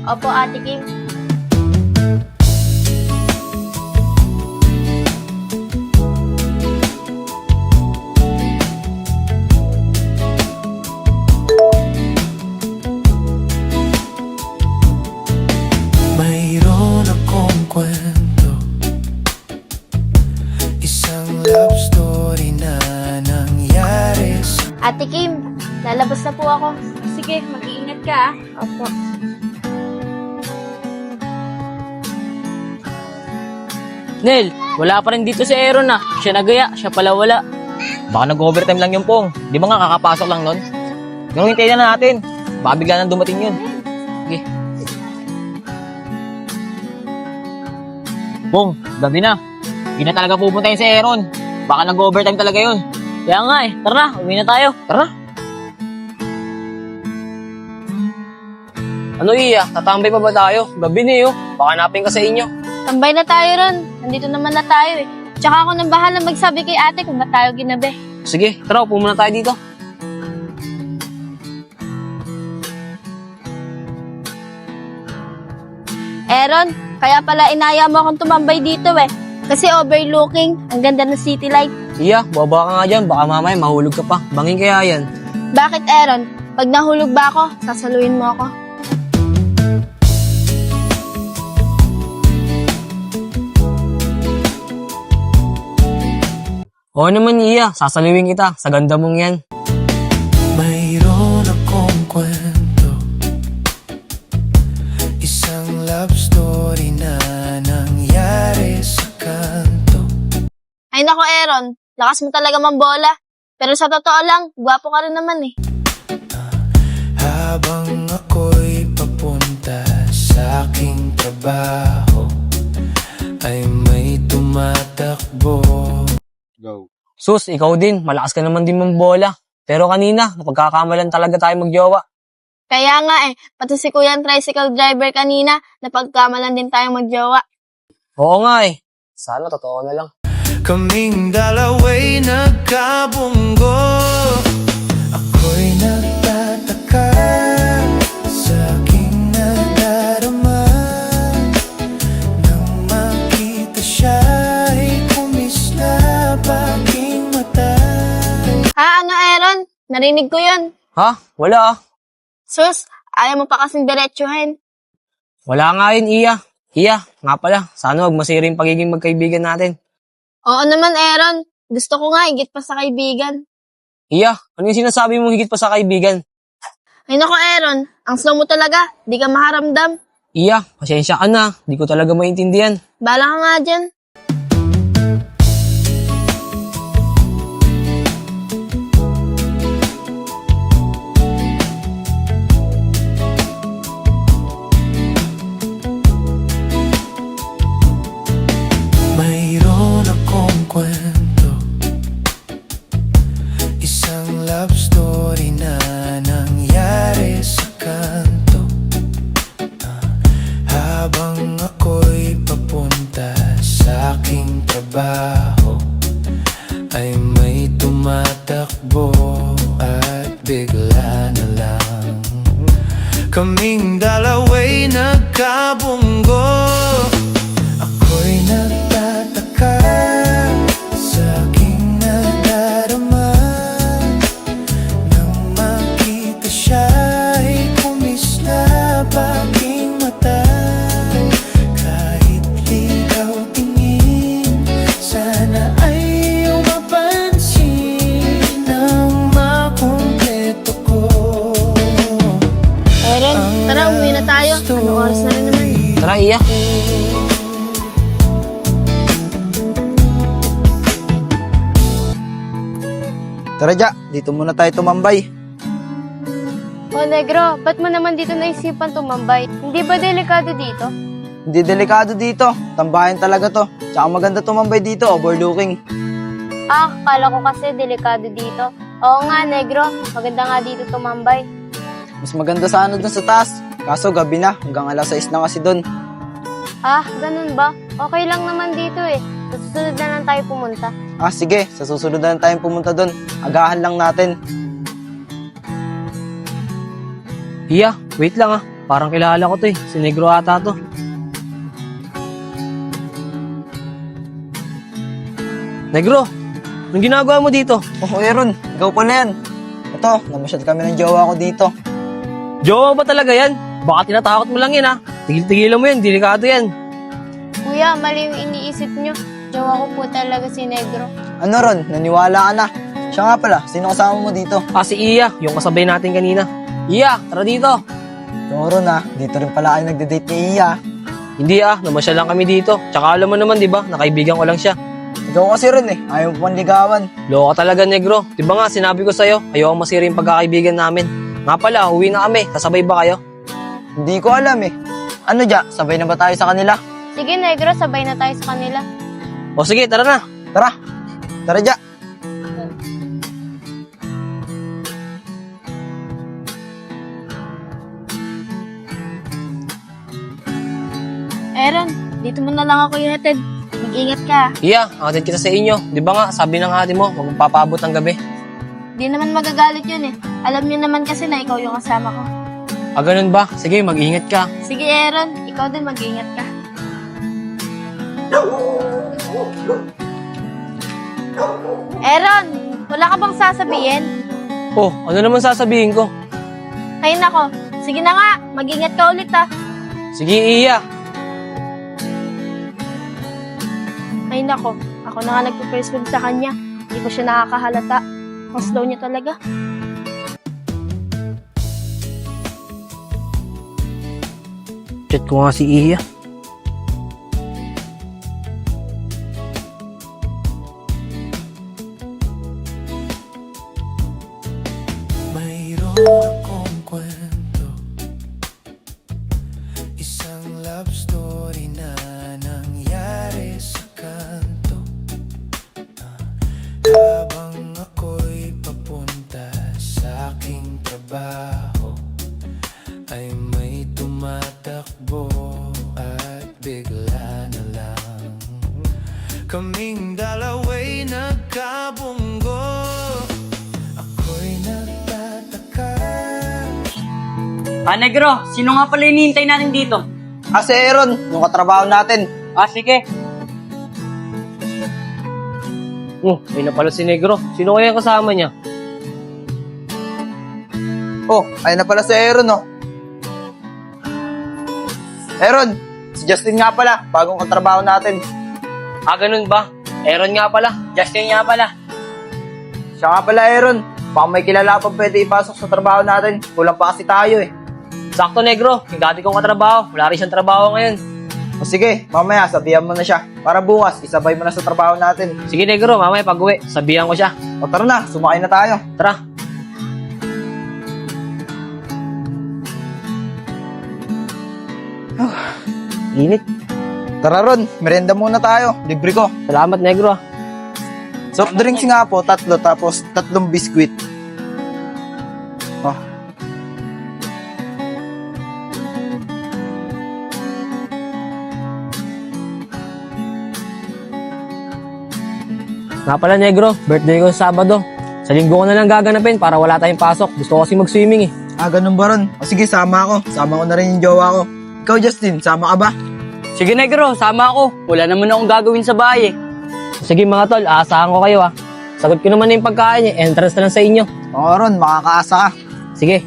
Opo, Ate Kim. Mayroon akong kwento, isang love story na nangyari sa Ate Kim, lalabas na po ako. Sige, mag-iingat ka ah. Opo. Nel, wala pa rin dito si Aaron ah. Siya nagaya, siya pala wala. Baka nag-overtime lang yung Pong. Di ba nga kakapasok lang nun? Pero hintayin na natin. Baka bigla nang dumating yun. Sige. Pong, gabi na. Hindi na talaga pupunta yun si Aaron. Baka nag-overtime talaga yun. Kaya nga eh. Tara na, uwi na tayo. Tara. Ano, Iya? Tatambay pa ba tayo? Gabi na yun. Baka hanapin ka sa inyo. Tambay na tayo ron. Nandito naman na tayo eh. Tsaka ako nang bahala magsabi kay ate kung ba't tayo ginabi. Sige, tara, upo muna tayo dito. Aaron, kaya pala inaya mo akong tumambay dito eh. Kasi overlooking, ang ganda ng city light. Iya, baba ka nga dyan. Baka mamaya mahulog ka pa. Bangin kaya yan. Bakit, Aaron? Pag nahulog ba ako, sasaluhin mo ako? Oo naman, Iya. Sasaluhin kita. Sa ganda mong yan. Mayroon akong kwento, isang love story na nangyari sa kanto. Ay nako, Aaron. Lakas mo talaga mambola. Pero sa totoo lang, gwapo ka rin naman eh. Habang ako'y papunta sa aking trabaho, ay may tumatakbo. Sus, ikaw din. Malakas ka naman din mambola. Pero kanina, napagkakamalan talaga tayo magjowa. Kaya nga eh, pati si Kuya ang tricycle driver kanina, napagkamalan din tayong magjowa. Oo nga eh. Sana totoo na lang. Kaming dalawa'y nagkabunggo. Ako'y nagtataka sa aking nadarama. Nang makita siya'y kumislap aking mata. Ano, Aaron? Narinig ko yun. Ha? Wala ah. Sus, ayaw mo pa kasing diretsuhin. Wala nga yun, Iya. Iya, nga pala. Sana huwag masira yung pagiging magkaibigan natin. Oo naman, Aaron. Gusto ko nga, higit pa sa kaibigan. Iya, ano yung sinasabi mo higit pa sa kaibigan? Ay nako, Aaron. Ang slow mo talaga. Di ka maharamdam. Iya, pasensya ka na. Di ko talaga maintindihan. Bala ka nga dyan. Mayroon akong kwento, isang love story na nangyari sa kanto. Habang ako'y papunta sa aking trabaho, ay may tumatakbo at bigla na lang kaming dalawa'y nagkabunggo. Ako'y nagtataka sa aking nadarama. Nang makita siya'y kumislap aking mata. Kahit ligaw tingin, sana ay iyong mapansin nang makumpleto ko. Aaron, tara, umuwi na tayo. Anong oras na rin naman? Tara, Iya. Tara, Ja, dito muna tayo tumambay. O, Negro, ba't mo naman dito naisipan tumambay? Hindi ba delikado dito? Hindi delikado dito. Tambayan talaga to. Tsaka maganda tumambay dito, overlooking. Kala ko kasi delikado dito. Oo nga, Negro. Maganda nga dito tumambay. Mas maganda sana dun sa taas. Kaso gabi na, hanggang alas 6 na kasi dun. Ganun ba? Okay lang naman dito eh. Sa susunod na lang tayo pumunta. Sige, sa susunod na lang tayong pumunta dun. Agahan lang natin. Iya, wait lang ah. Parang kilala ko to eh. Si Negro ata to. Negro, anong ginagawa mo dito? Oh, Aaron, ikaw pala yan. Ito, namasyal kami ng jowa ko dito. Jowa ba talaga yan? Baka tinatakot mo lang yan ah. Tigil-tigilan mo yan, delikado yan. Kuya, mali yung iniisip nyo. Jowa ko po talaga si Negro. Ano Ron, naniwala ka na. Siya nga pala, sino kasama mo dito? Si Iya, yung kasabay natin kanina. Iya, tara dito. So Ron dito rin pala kayo nagde-date ni Iya. Hindi namasyal lang kami dito. Tsaka alam mo naman, di ba, nakaibigan ko lang siya. Ikaw kasi Ron ayaw mo pang ligawan. Loko talaga, Negro. Di ba nga, sinabi ko sa'yo, ayaw ang masira yung pagkakaibigan namin. Nga pala, uwi na kami. Kasabay ba kayo? Hindi ko alam eh. Ano Ja, sabay na ba tayo sa kanila? Sige, Negro, sabay na tayo sa kanila. O sige, tara na. Tara, tara Ja. Aaron, dito mo na lang ako ihatid. Mag-ingat ka. Iya, akatid kita sa inyo. Di ba nga, sabi ng ate mo, huwag mong papabot ng gabi. Di naman magagalit yun eh. Alam niyo naman kasi na ikaw yung kasama ko. Ganun ba? Sige, mag-ingat ka. Sige, Aaron, ikaw din mag-ingat ka. Aaron, wala ka bang sasabihin? Oh, ano naman sasabihin ko? Ay nako, sige na nga, mag-ingat ka ulit ah. Sige, Iya. Ay nako, ako na nga nagpo-first wave sa kanya. Hindi ko siya nakakahalata. Ang slow niya talaga. Chat ko nga si Iya. Mayroon akong kwento, isang love story na nangyari sa kanto. Habang ako'y papunta sa aking trabaho, ay may tumatakbo at bigla na lang kaming dalawa'y nagkabunggo. Ako'y nagtataka. Negro, sino nga pala hinihintay natin dito? Si Aaron, yung katrabaho natin. Sige. Oh, may napalo si Negro. Sino kaya yung kasama niya? Oh, ayun na pala si Aaron, oh. Aaron, si Justin nga pala, bagong katrabaho natin. Ganun ba? Aaron nga pala. Justin nga pala. Siya nga pala, Aaron. Baka may kilala pa pwede ipasok sa trabaho natin. Kulang pa kasi tayo eh. Sakto, Negro. Yung dati kong katrabaho. Wala rin siyang trabaho ngayon. O sige, mamaya sabihan mo na siya. Para bukas, isabay mo na sa trabaho natin. Sige, Negro. Mamaya pag-uwi, sabihan ko siya. O tara na, sumakay na tayo. Tara. Init. Tara Ron, merenda muna tayo. Libre ko. Salamat, Negro. Soft drinks nga po, 3, tapos 3 biskwit. Oh. Nga pala, Negro. Birthday ko sa Sabado. Sa linggo ko na lang gaganapin para wala tayong pasok. Gusto ko kasi mag-swimming eh. Ganun ba Ron? O sige, sama ako. Sama ko na rin yung jowa ko. Ikaw Justin, sama ka ba? Sige, Negro, sama ako. Wala naman akong gagawin sa bahay eh. Sige mga tol, aasahan ko kayo ah. Sagot ko naman na yung pagkain eh. Entrance na lang sa inyo. Oo Ron, makakaasa ka. Sige.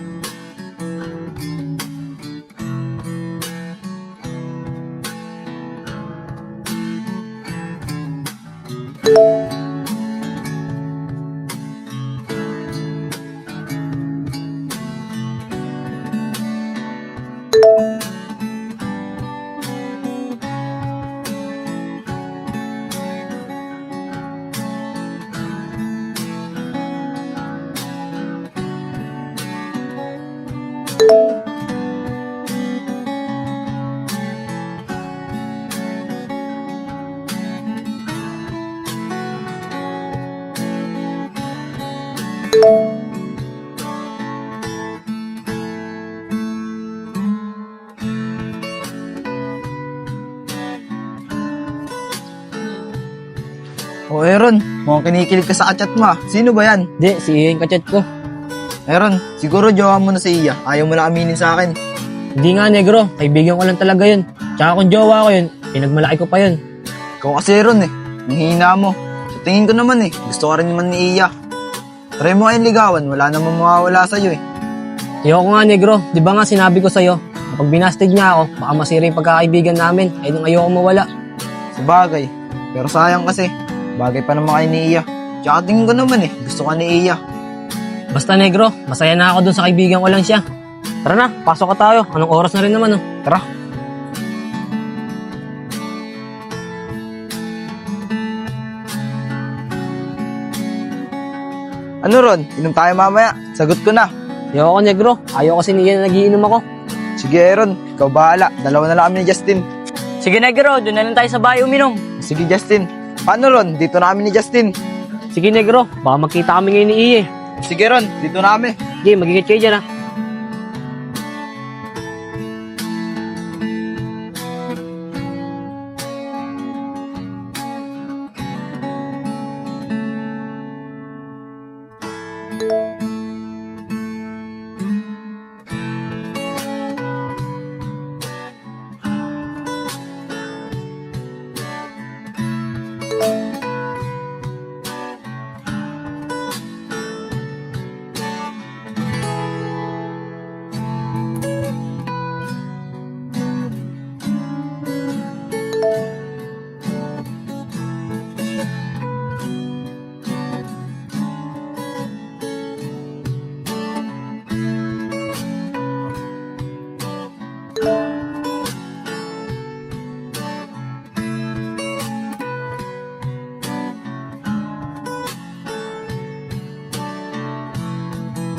O Aaron, mukhang kinikilig ka sa kachat mo ah. Sino ba yan? Di, si Ian kachat ko. Aaron, siguro jowa mo na si Iya. Ayaw mo na aminin sa akin. Hindi nga, Negro. Kaibigan ko lang talaga yun. Tsaka kung jowa ko yun, pinagmalaki ko pa yun. Ikaw kasi Aaron eh. Ang hina mo. Sa tingin ko naman eh, gusto ka rin naman ni Iya. Try mo kayong ligawan, wala namang mawawala sa'yo eh. Ayoko nga, Negro. Di ba nga sinabi ko sa'yo, kapag binasted niya ako, baka masira yung pagkakaibigan namin. Ay nung ayoko mawala. Sabagay. Pero sayang kasi, bagay pa naman kayo ni Iya. Tsaka tingin ko naman eh, gusto ka ni Iya. Basta, Negro, masaya na ako dun sa kaibigan ko lang siya. Tara na, pasok ka tayo. Anong oras na rin naman, oh. Tara. Ano Ron, inom tayo mamaya. Sagot ko na. Ayoko, Negro. Ayoko kasi niya na nagiinom ako. Sige Aaron, ikaw bahala. Dalawa na lang kami ni Justin. Sige, Negro, doon na lang tayo sa bahay uminom. Sige Justin. Paano Ron, dito na kami ni Justin. Sige, Negro. Baka magkita kami ngayon ni Iye. Sige Ron, dito na kami. Sige, magigit kayo dyan, ah.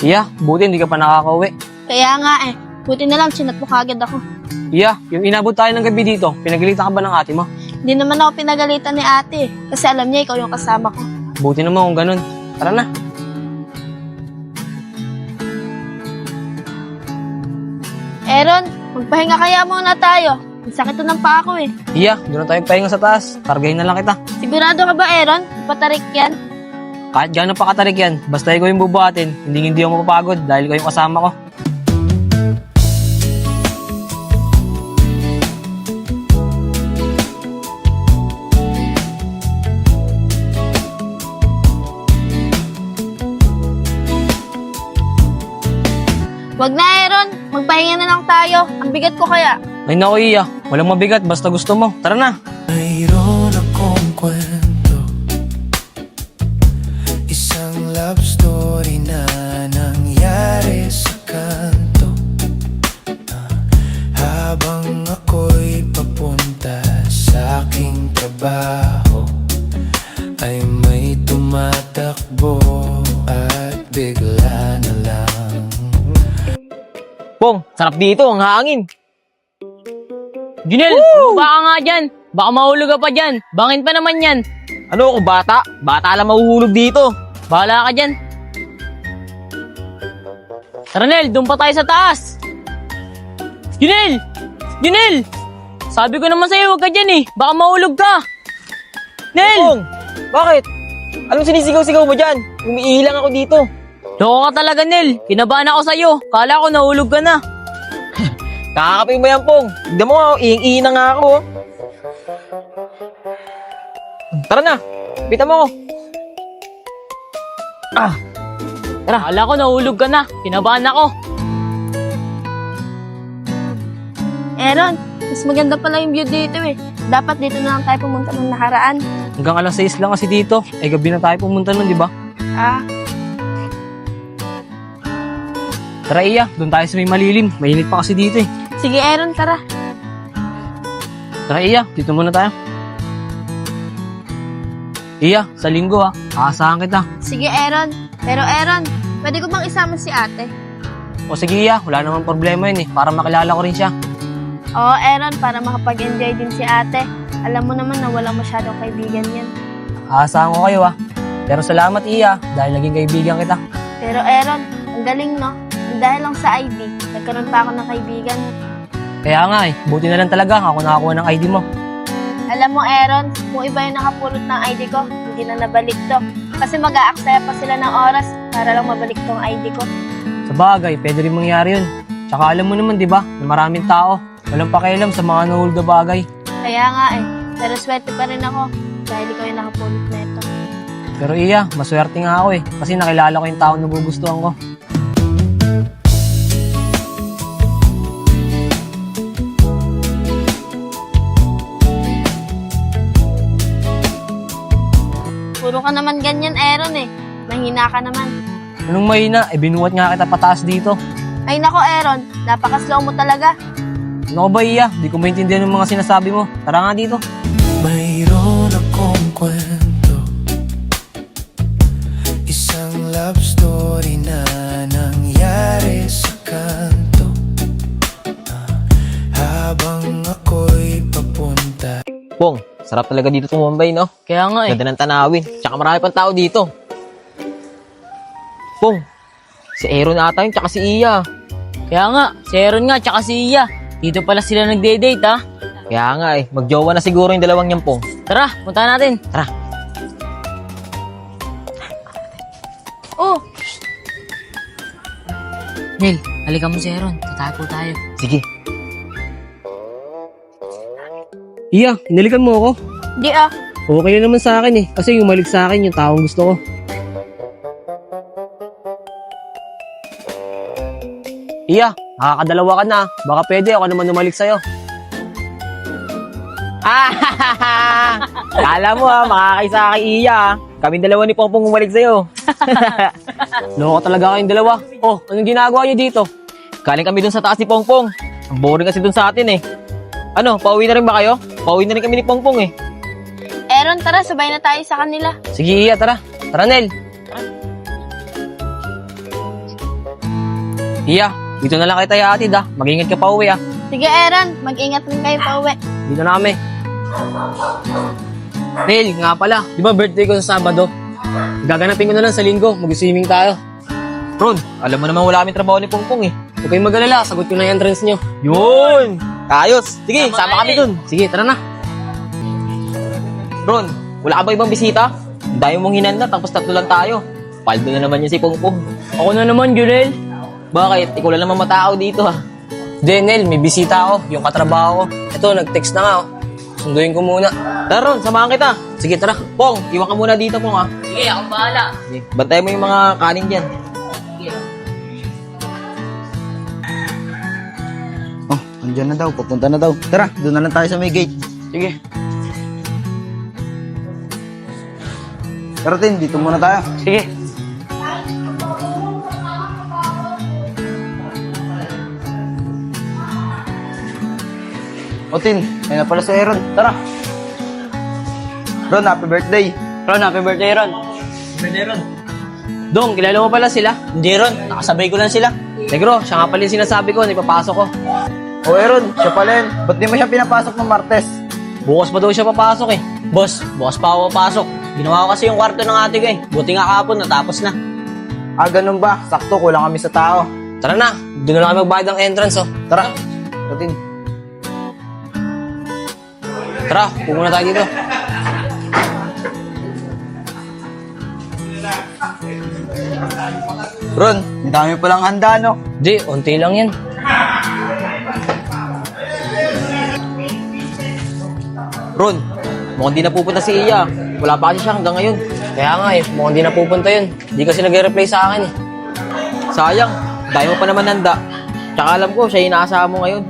Iya, buti hindi ka pa nakakauwi. Kaya nga eh, buti na lang sinat mo kagad ako. Iya, yung inabot tayo ng gabi dito, pinagalitan ka ba ng ate mo? Hindi naman ako pinagalitan ni ate kasi alam niya ikaw yung kasama ko. Buti naman kung ganun. Tara na. Aaron, magpahinga kaya muna tayo. Ang sakit na ng paa ko eh. Iya, doon na tayo pahinga sa taas. Targahin na lang kita. Sigurado ka ba, Aaron? Patarik yan? Kahit gano'n pa katarik yan, basta ikaw yung bubuhatin, hindi ako mapapagod dahil ikaw yung kasama ko. Wag na, Aaron. Magpahinga na lang tayo. Ang bigat ko kaya. Ay naku, Iya. Walang mabigat, basta gusto mo. Tara na. Mayroon akong kwento, isang love story na nangyari sa kanto. Habang ako'y papunta sa aking trabaho, ay may tumatakbo at bigla na lang. Pong, sarap dito, ang hangin. Junel, baka nga dyan. Baka mahulog ka pa dyan. Bangin pa naman yan. Ano ako, bata? Bata lang mahuhulog dito. Bahala ka dyan. Tara, Nel, doon pa tayo sa taas. Junel! Junel! Sabi ko naman sa'yo, huwag ka dyan eh. Baka mahulog ka. Nel! Pong, bakit? Anong sinisigaw-sigaw mo dyan? Umiilang ako dito. Loko ka talaga, Nel. Kinabahan ako sa'yo. Kala ko nahulog ka na. Kakakapi mo yan, Pong. Tignan mo, iing-iing na nga ako. Tara na, pita mo ako. Kala ko nahulog ka na. Kinabahan ako. Aaron, mas maganda pala yung view dito eh. Dapat dito na lang tayo pumunta ng nakaraan. Hanggang alas 6 lang kasi dito. Eh, gabi na tayo pumunta nun, di ba? Ah, Tara, Iya. Doon tayo sa may malilim. Mainit pa kasi dito eh. sige Aaron, tara. Tara, Iya. Dito muna tayo. Iya, sa linggo aasahan kita. Sige Aaron. Pero Aaron, pwede ko bang isama si ate? O sige, Iya. Wala namang problema yun eh. Para makilala ko rin siya. Oo Aaron, para makapag-enjoy din si ate. Alam mo naman na walang masyadong kaibigan yan. Aasahan ko kayo Pero salamat, Iya. Dahil naging kaibigan kita. Pero Aaron, ang galing no? Dahil lang sa ID, nagkaroon pa ako ng kaibigan. Kaya nga buti na lang talaga ako nakakuha ng ID mo. Alam mo Aaron, kung iba yung nakapulot ng ID ko, hindi na nabalik to. Kasi mag-aaksaya pa sila ng oras para lang mabalik tong ID ko. Sa bagay, pwede rin mangyari yun. Tsaka alam mo naman, di ba, na maraming tao. Walang pakialam sa mga nahulog na bagay. Kaya nga pero swerte pa rin ako dahil ikaw yung nakapulot na ito. Pero Iya, maswerte nga ako kasi nakilala ko yung tao na gugustuhan ko. Puro ka naman ganyan Aaron Mahina ka naman. Anong mahina? Binuhat nga kita pataas dito. Ay nako Aaron, napaka-slow mo talaga. Ano ba, Iya? Di ko maintindihan yung mga sinasabi mo. Tara nga dito. Mayroon akong kwento, isang love story na nangyari sa kanto. Habang ako'y papunta. Pong, sarap talaga dito tumambay, no? Kaya nga Ganda ng tanawin. Tsaka marami pang tao dito. Pong, si Aaron ata yun, tsaka si Iya. Kaya nga, si Aaron nga, tsaka si Iya. Dito pala sila nagde-date, ha? Kaya nga magjowa na siguro yung dalawang yan, Pong. Tara, punta natin. Tara. Oh, Nel, halika mo si Aaron. Tatapo tayo. Sige. Iya, inalikan mo ako. di Okay na naman sa akin kasi umalik sa akin yung taong gusto ko. Iya, nakakadalawa ka na. Baka pwede ako naman umalik sa'yo. Kala mo makakaisa kay Iya. Kaming dalawa ni Pongpong umalik sa'yo. Loko talaga kayong dalawa. Oh, anong ginagawa niyo dito? Galing kami dun sa taas ni Pongpong. Ang boring kasi dun sa atin Ano, pauwi na rin ba kayo? Pauwi na rin kami ni Pongpong Aaron, tara, sabay na tayo sa kanila. Sige, Iya, tara. Tara, Nel. Iya, dito na lang kita ihatid ah. Mag-ingat ka pa uwi ah. Sige, Aaron. Mag-ingat rin kayo pa uwi. Dito na kami. Neil, nga pala. Di ba birthday ko sa Sabado? Gaganapin ko na lang sa linggo. Mag-swimming tayo. Ron, alam mo naman wala kaming trabaho ni Pongpong eh. Huwag kayong mag-alala. Sagot ko na yung entrance nyo. Yun! Ayos! Sige, sama kami dun. Sige, tara na. Ron, wala ka ba ibang bisita? Ang dami mong hinanda, tapos 3 lang tayo. Paldo na naman yun si Pongpong. Ako na naman, Junel. Bakit? Ikaw lang naman matao dito ha. Denel, may bisita ako. Yung katrabaho ko. Ito, nag-text na nga oh. Sunduin ko muna. Tara Ron, samahan kita. Sige, tara. Pong, iwan ka muna dito Pong ha. Sige, akong bahala. Sige, bantayan mo yung mga kanin dyan. Oh, andyan na daw. Papunta na daw. Tara, doon na lang tayo sa may gate. Sige. Tara, Tin, dito muna tayo. Sige. O, Tin, ayun na pala si Aaron. Tara. Ron, happy birthday. Ron, happy birthday, Ron. Dong, kilala mo pala sila? Hindi, Ron. Nakasabay ko lang sila. Negro, siya nga pala yung sinasabi ko. Ipapasok ko. O, Aaron, siya pala yun. Ba't di mo siya pinapasok ng Martes? Bukas pa daw siya papasok eh. Boss, bukas pa ako papasok. Ginawa ko kasi yung kwarto ng ate ko eh. Buti nga kahapon, natapos na. Ah, ganun ba? Sakto, kulang kami sa tao. Tara na. Doon na lang kami magbayad ng entrance oh. Tara. O, Tin. Tara, pumunta tayo dito. Ron, ang dami palang handa, no? Di, unti lang yan. Ron, mukhang di na pupunta si Iya. Wala pa kasi siya hanggang ngayon. Kaya nga eh, mukhang di na pupunta yun. Di kasi nag-reply sa akin eh. Sayang, dahil mo pa naman handa. Tsaka alam ko, siya yung inaasahan mo ngayon.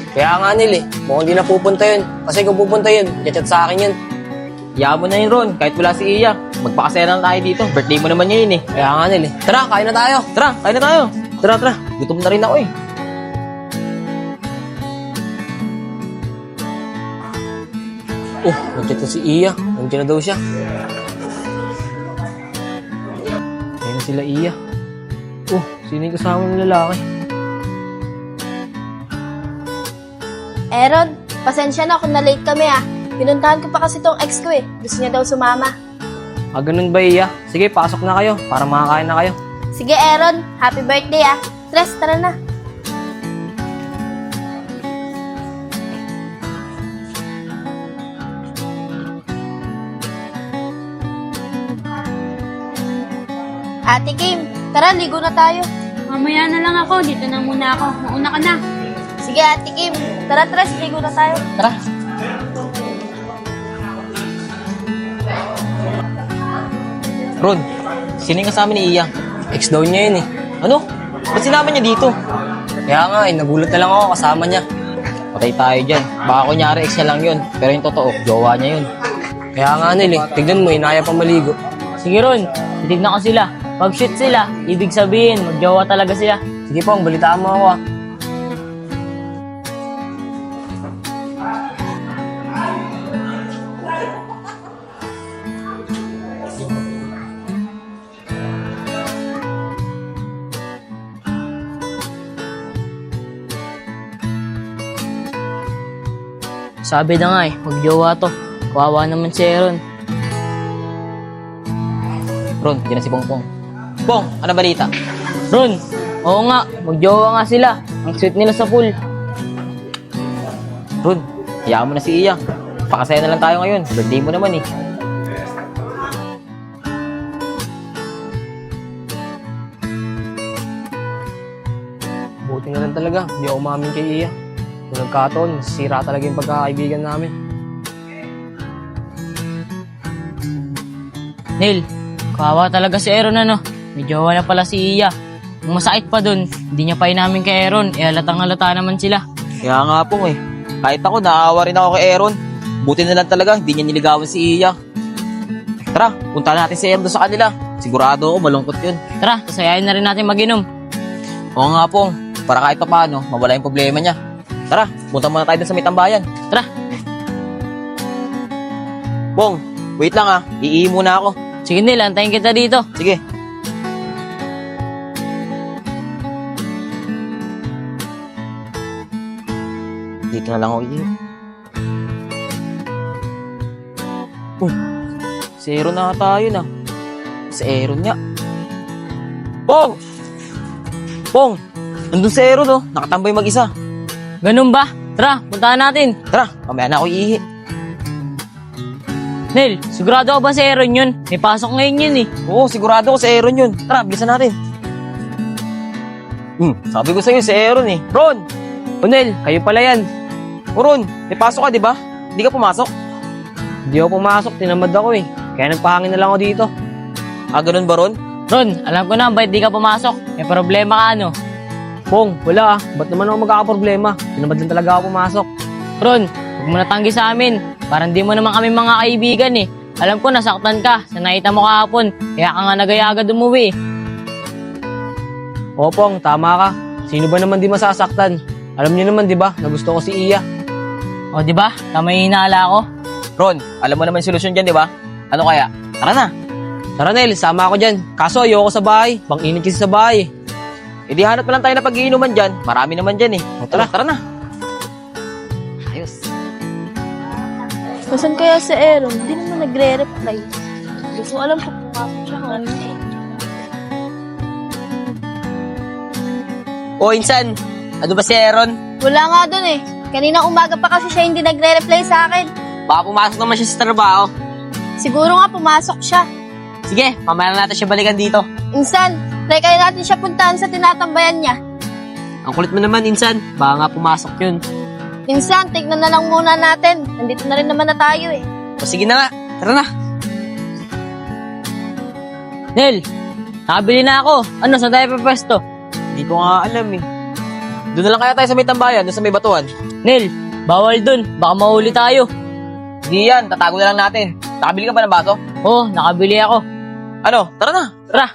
Kaya nga Nil eh, mukhang di na pupunta yun. Kasi kung pupunta yun, chat sa akin yun. Hayaan mo na yun, Ron. Kahit wala si Iya. Magpakasaya lang tayo dito. Birthday mo naman yun eh. Kaya nga Nil eh. Tara, kain na tayo. Tara, kain na tayo. Tara, tara. Gutom na rin ako eh. Oh, nag-chat na si Iya. Nandiyan na daw siya. Ayun na sila Iya. Oh, sino yung kasama ng lalaki? Aaron, pasensya na kung na-late kami ah. Pinuntahan ko pa kasi tong ex ko eh. Gusto niya daw sumama. Ah, ganun ba Iya? Sige, pasok na kayo para makakain na kayo. Sige, Aaron. Happy birthday ah. Tres, tara na. Ate Kim, tara, ligo na tayo. Mamaya na lang ako. Dito na muna ako. Mauna ka na. Sige, Ate Kim. Tara, Tres, ligo na tayo. Tara. Ron, sino yung kasama ni Iya? Ex daw niya yun eh. Ano? Ba't sinama niya dito? Kaya nga eh, nagulat na lang ako kasama niya. Patay tayo dyan. Baka kunyari ex niya lang yun. Pero yung totoo, jowa niya yun. Kaya nga Nil eh, tignan mo, inaya pa maligo. Sige, Ron. Titignan ko sila. Pag shoot sila, ibig sabihin, magjowa talaga sila. Sige Pong, balitaan mo ako ah. Sabi na nga eh, magjowa to. Kawawa naman si Aaron. Ron, dyan na si Pongpong. Pong, ano balita? Ron, oo nga, magjowa nga sila. Ang sweet nila sa pool. Ron, hayaan mo na si Iya. Pakasaya na lang tayo ngayon. Birthday mo naman eh. Buti na lang talaga, hindi ako umamin kay Iya. Kung nagkataon, sira talaga yung pagkakaibigan namin. Neil, kawawa talaga si Aaron ano. May jowa na pala si Iya. Ang masakit pa dun, hindi niya pa inamin kay Aaron. Eh, halatang halata naman sila. Kaya nga po eh. Kahit ako, naawa rin ako kay Aaron. Buti na lang talaga, hindi niya niligawan si Iya. Tara, punta natin si Aaron doon sa kanila. Sigurado ako, malungkot yun. Tara, sasayain na rin natin mag-inom. Oo nga pong, para kahit pa paano, mawala yung problema niya. Tara, punta muna tayo doon sa may tambayan. Tara. Pong, wait lang ah, iihi muna ako. Sige Neil, antayin kita dito. Sige. Dito na lang ako iihi. Si Aaron na tayo na. Si Aaron nga. Pong! Pong! Nandun si Aaron, oh. Nakatambay mag-isa. Ganun ba? Tara, puntahan natin. Tara, mamaya na ako iihi. Nel, sigurado ka ba si Aaron yun? May pasok ngayon yun eh. Oo, sigurado ko si Aaron yun. Tara, bilisan natin. Sabi ko sa'yo, si Aaron eh. Ron! O Nel, kayo pala yan. O Ron, may pasok ka, di ba? Hindi ka pumasok? Hindi ako pumasok, tinamad ako eh. Kaya nagpahangin na lang ako dito. Ah, ganun ba, Ron? Ron, alam ko na, ba't di ka pumasok? May problema ka ano? Pong, wala ah. Ba't naman ako magkakaproblema? Tinamad lang talaga ako pumasok. Ron, huwag mo natanggi sa amin. Parang di mo naman kami mga kaibigan eh. Alam ko, nasaktan ka sa nakita mo kahapon. Kaya ka nga nagaya agad umuwi eh. Oo, Pong, tama ka. Sino ba naman di masasaktan? Alam niyo naman, di ba, na gusto ko si Iya. O di ba? Tama yung hinahala ko. Ron, alam mo naman yung solusyon dyan, di ba? Ano kaya? Tara na. Tara, Nel, sama ako dyan. Kaso, ayoko sa bahay. Pang-init kasi sa bahay. E di hanap na lang tayo na pag-iinuman dyan. Marami naman dyan eh. O, tara na. Ayos. Masan kaya si Aaron? Hindi naman nagre-reply. Hindi ko alam kung pumasok siya kanina. O, Insan, ano ba si Aaron? Wala nga dun eh. Kanina umaga pa kasi siya hindi nagre-reply sa akin. Baka pumasok naman siya sa trabaho. Siguro nga pumasok siya. Sige, mamaya na natin siya balikan dito. Insan, try kaya natin siya puntahan sa tinatambayan niya. Ang kulit mo naman, Insan. Baka nga pumasok yun. Insan, tignan na lang muna natin. Nandito na rin naman na tayo eh. O sige na nga, tara na. Nel, nakabili na ako. Ano, saan tayo pwesto? Hindi ko nga alam eh. Doon na lang kaya tayo sa may tambayan, doon sa may batuan. Nel, bawal dun. Baka mahuli tayo. Hindi yan, tatago na lang natin. Nakabili ka ba ng baso? Oo, nakabili ako. Ano, tara na. Tara.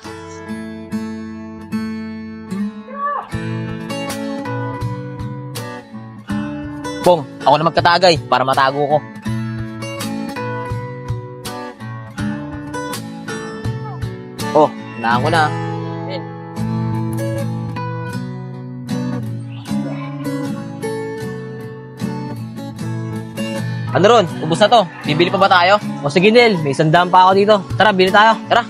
Pong, ako na magkatagay para matago ko. Oh, naan ko na. Ano Ron? Ubus na to. Bibili pa ba tayo? O sige, Nel, may 100 pa ako dito. Tara, bili tayo. Tara.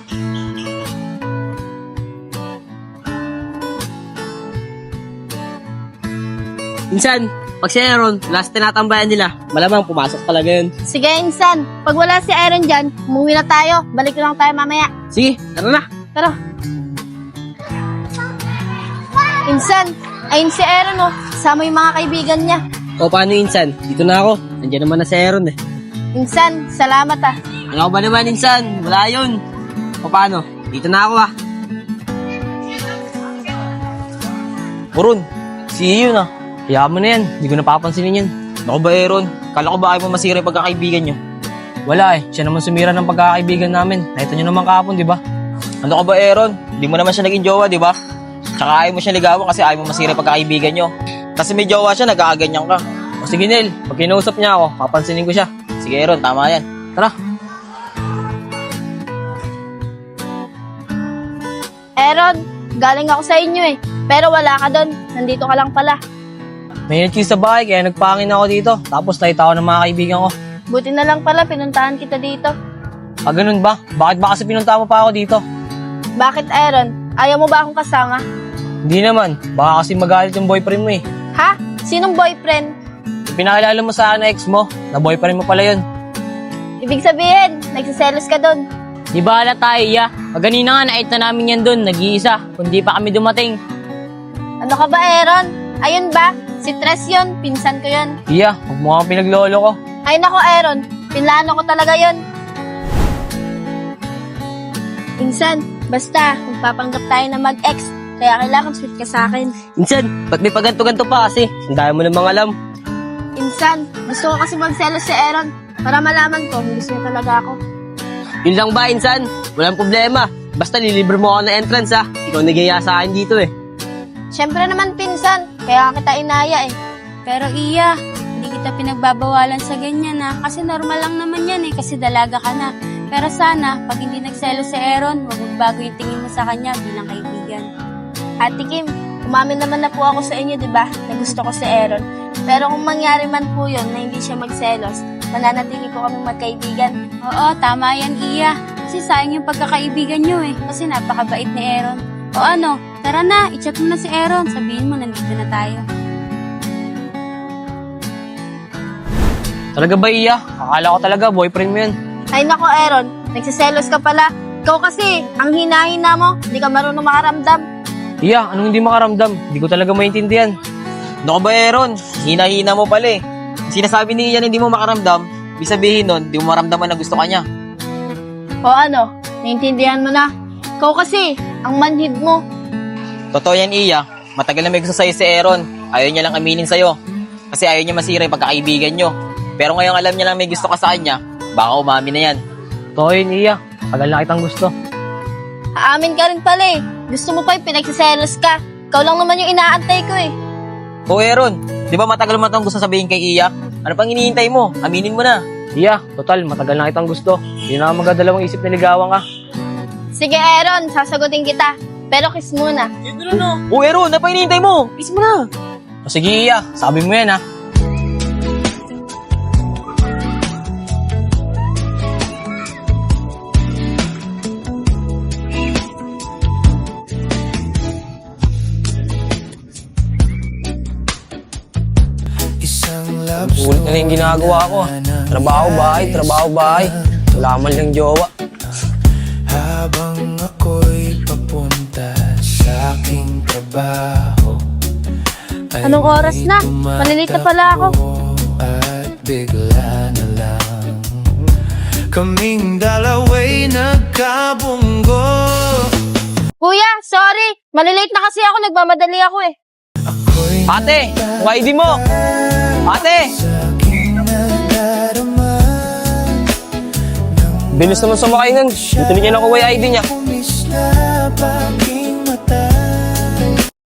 Insan, pag si Aaron, last tinatambayan nila, malamang pumasok talaga yun. Sige, Insan. Pag wala si Aaron dyan, umuwi na tayo. Balik na lang tayo mamaya. Sige, tara na. Tara. Insan, ayun si Aaron oh. Kasama yung mga kaibigan niya. O paano Insan? Dito na ako. Nandiyan naman na si Aaron eh. Insan, salamat ah. Ano ba naman Insan? Wala yun. O paano? Dito na ako ah. Ron, si yun ah. Kaya mo na yan. Hindi ko napapansinin yan. Naku ba Aaron? Kala ko ba ayaw mo masira yung pagkakaibigan nyo? Wala eh. Siya naman sumira ng pagkakaibigan namin. Nakita niyo naman kahapon, di ba? Ano ka ba Aaron? Di mo naman siya naging jowa, di ba? Tsaka ayaw mo siya ligawan kasi ayaw mo masira yung pagkakaibigan nyo. Kasi may jowa siya, nag-aaganyan ka. O sige, Nel. Pag kinausap niya ako, papansinin ko siya. Sige Aaron, tama yan. Tara. Aaron, galing ako sa inyo eh. Pero wala ka doon. Nandito ka lang pala. May cheese sa bahay, kaya nagpangin ako dito. Tapos nakita ako ng mga kaibigan ko. Buti na lang pala, pinuntahan kita dito. Ah, ganun ba? Bakit ba kasi pinunta mo pa ako dito? Bakit, Aaron? Ayaw mo ba akong kasama? Hindi naman. Baka kasi magalit yung boyfriend mo eh. Ha? Sinong boyfriend? Yung pinakilala mo sa ex mo, na boyfriend mo pala yun. Ibig sabihin, nagsiselos ka doon. Di ba ala tayo, ya? Ganina nga, nakita namin yan dun, nag-iisa. Kundi pa kami dumating. Ano ka ba, Aaron? Ayun ba? Si Tres yun, pinsan ko yun. Iya, huwag mo kang pinaglolo ko. Ay nako, Aaron, pinlano ko talaga yun. Pinsan, basta, magpapanggap tayo na mag-ex. Kaya kailangan sweet ka sa akin. Insan, ba't may paganto-ganto pa kasi? Ang dami mo namang alam. Pinsan, gusto ko kasi magselos si Aaron para malaman ko kung gusto niya talaga ako. Yun lang ba, Insan? Walang problema. Basta lilibre mo ako ng entrance ha. Ikaw nagaya sa akin dito eh. Siyempre naman, pinsan, kaya kita inaya eh. Pero Iya, hindi kita pinagbabawalan sa ganyan ha. Kasi normal lang naman yan eh, kasi dalaga ka na. Pero sana, pag hindi nagselo si Aaron, wag magbago yung tingin mo sa kanya bilang kaibigan. Ate Kim, umamin naman na po ako sa inyo, di ba? Na gusto ko si Aaron. Pero kung mangyari man po yun na hindi siya magselos, mananatili po kami magkaibigan. Oo, tama yan, Iya. Kasi sayang yung pagkakaibigan nyo eh. Kasi napakabait ni Aaron. O ano, tara na, i-chat mo na si Aaron. Sabihin mo, nandito na tayo. Talaga ba, Iya? Akala ko talaga, boyfriend mo yan. Ay nako, Aaron, nagsiselos ka pala. Ikaw kasi, ang hina-hina mo, hindi ka marunong makaramdam. Iya, anong hindi makaramdam? Hindi ko talaga maintindihan. Ano ka ba, Aaron? Hina-hina mo pala eh. Sinasabi ni Ian hindi mo makaramdam, ibig sabihin nun, hindi mo maramdaman na gusto ka niya. O ano, naintindihan mo na. Ikaw kasi, ang manhid mo. Totoo yan, Iya. Matagal na may gusto sa'yo si Aaron. Ayaw niya lang aminin sa'yo. Kasi ayaw niya masira yung pagkakaibigan niyo. Pero ngayong alam niya lang may gusto ka sa kanya, baka umami na yan. Totoo yun, Iya. Tagal na kitang gusto. Aamin ka rin pala eh. Gusto mo pa yung pinagsiselos ka. Ikaw lang naman yung inaantay ko eh. O Aaron, di ba matagal mo itong gusto sabihin kay Iya? Ano pang hinihintay mo? Aminin mo na. Iya, total, matagal na kitang gusto. Hindi na ako magdadalawang isip na ligawan ka. Sige, Aaron, sasagutin kita. Pero kiss muna. O Aaron, ano pang hinihintay mo? Kiss mo na. O sige, Iya, sabi mo yan ha. Isang love Ulit na yung ginagawa ko. Trabaho, bahay, trabaho, bahay. Wala man lang jowa. habang ako'y papunta sa aking trabaho. Ay Anong oras na? Malilate na pala ako. At bigla na lang kaming dalawa'y nagkabunggo. Kuya, sorry. Malilate na kasi ako. Nagmamadali ako eh. Ako'y Ate, yung ID mo! Ate! aking nadarama. Bilis naman sumakay nun. Dito niya nakuha yung ID niya. Kumis na bakit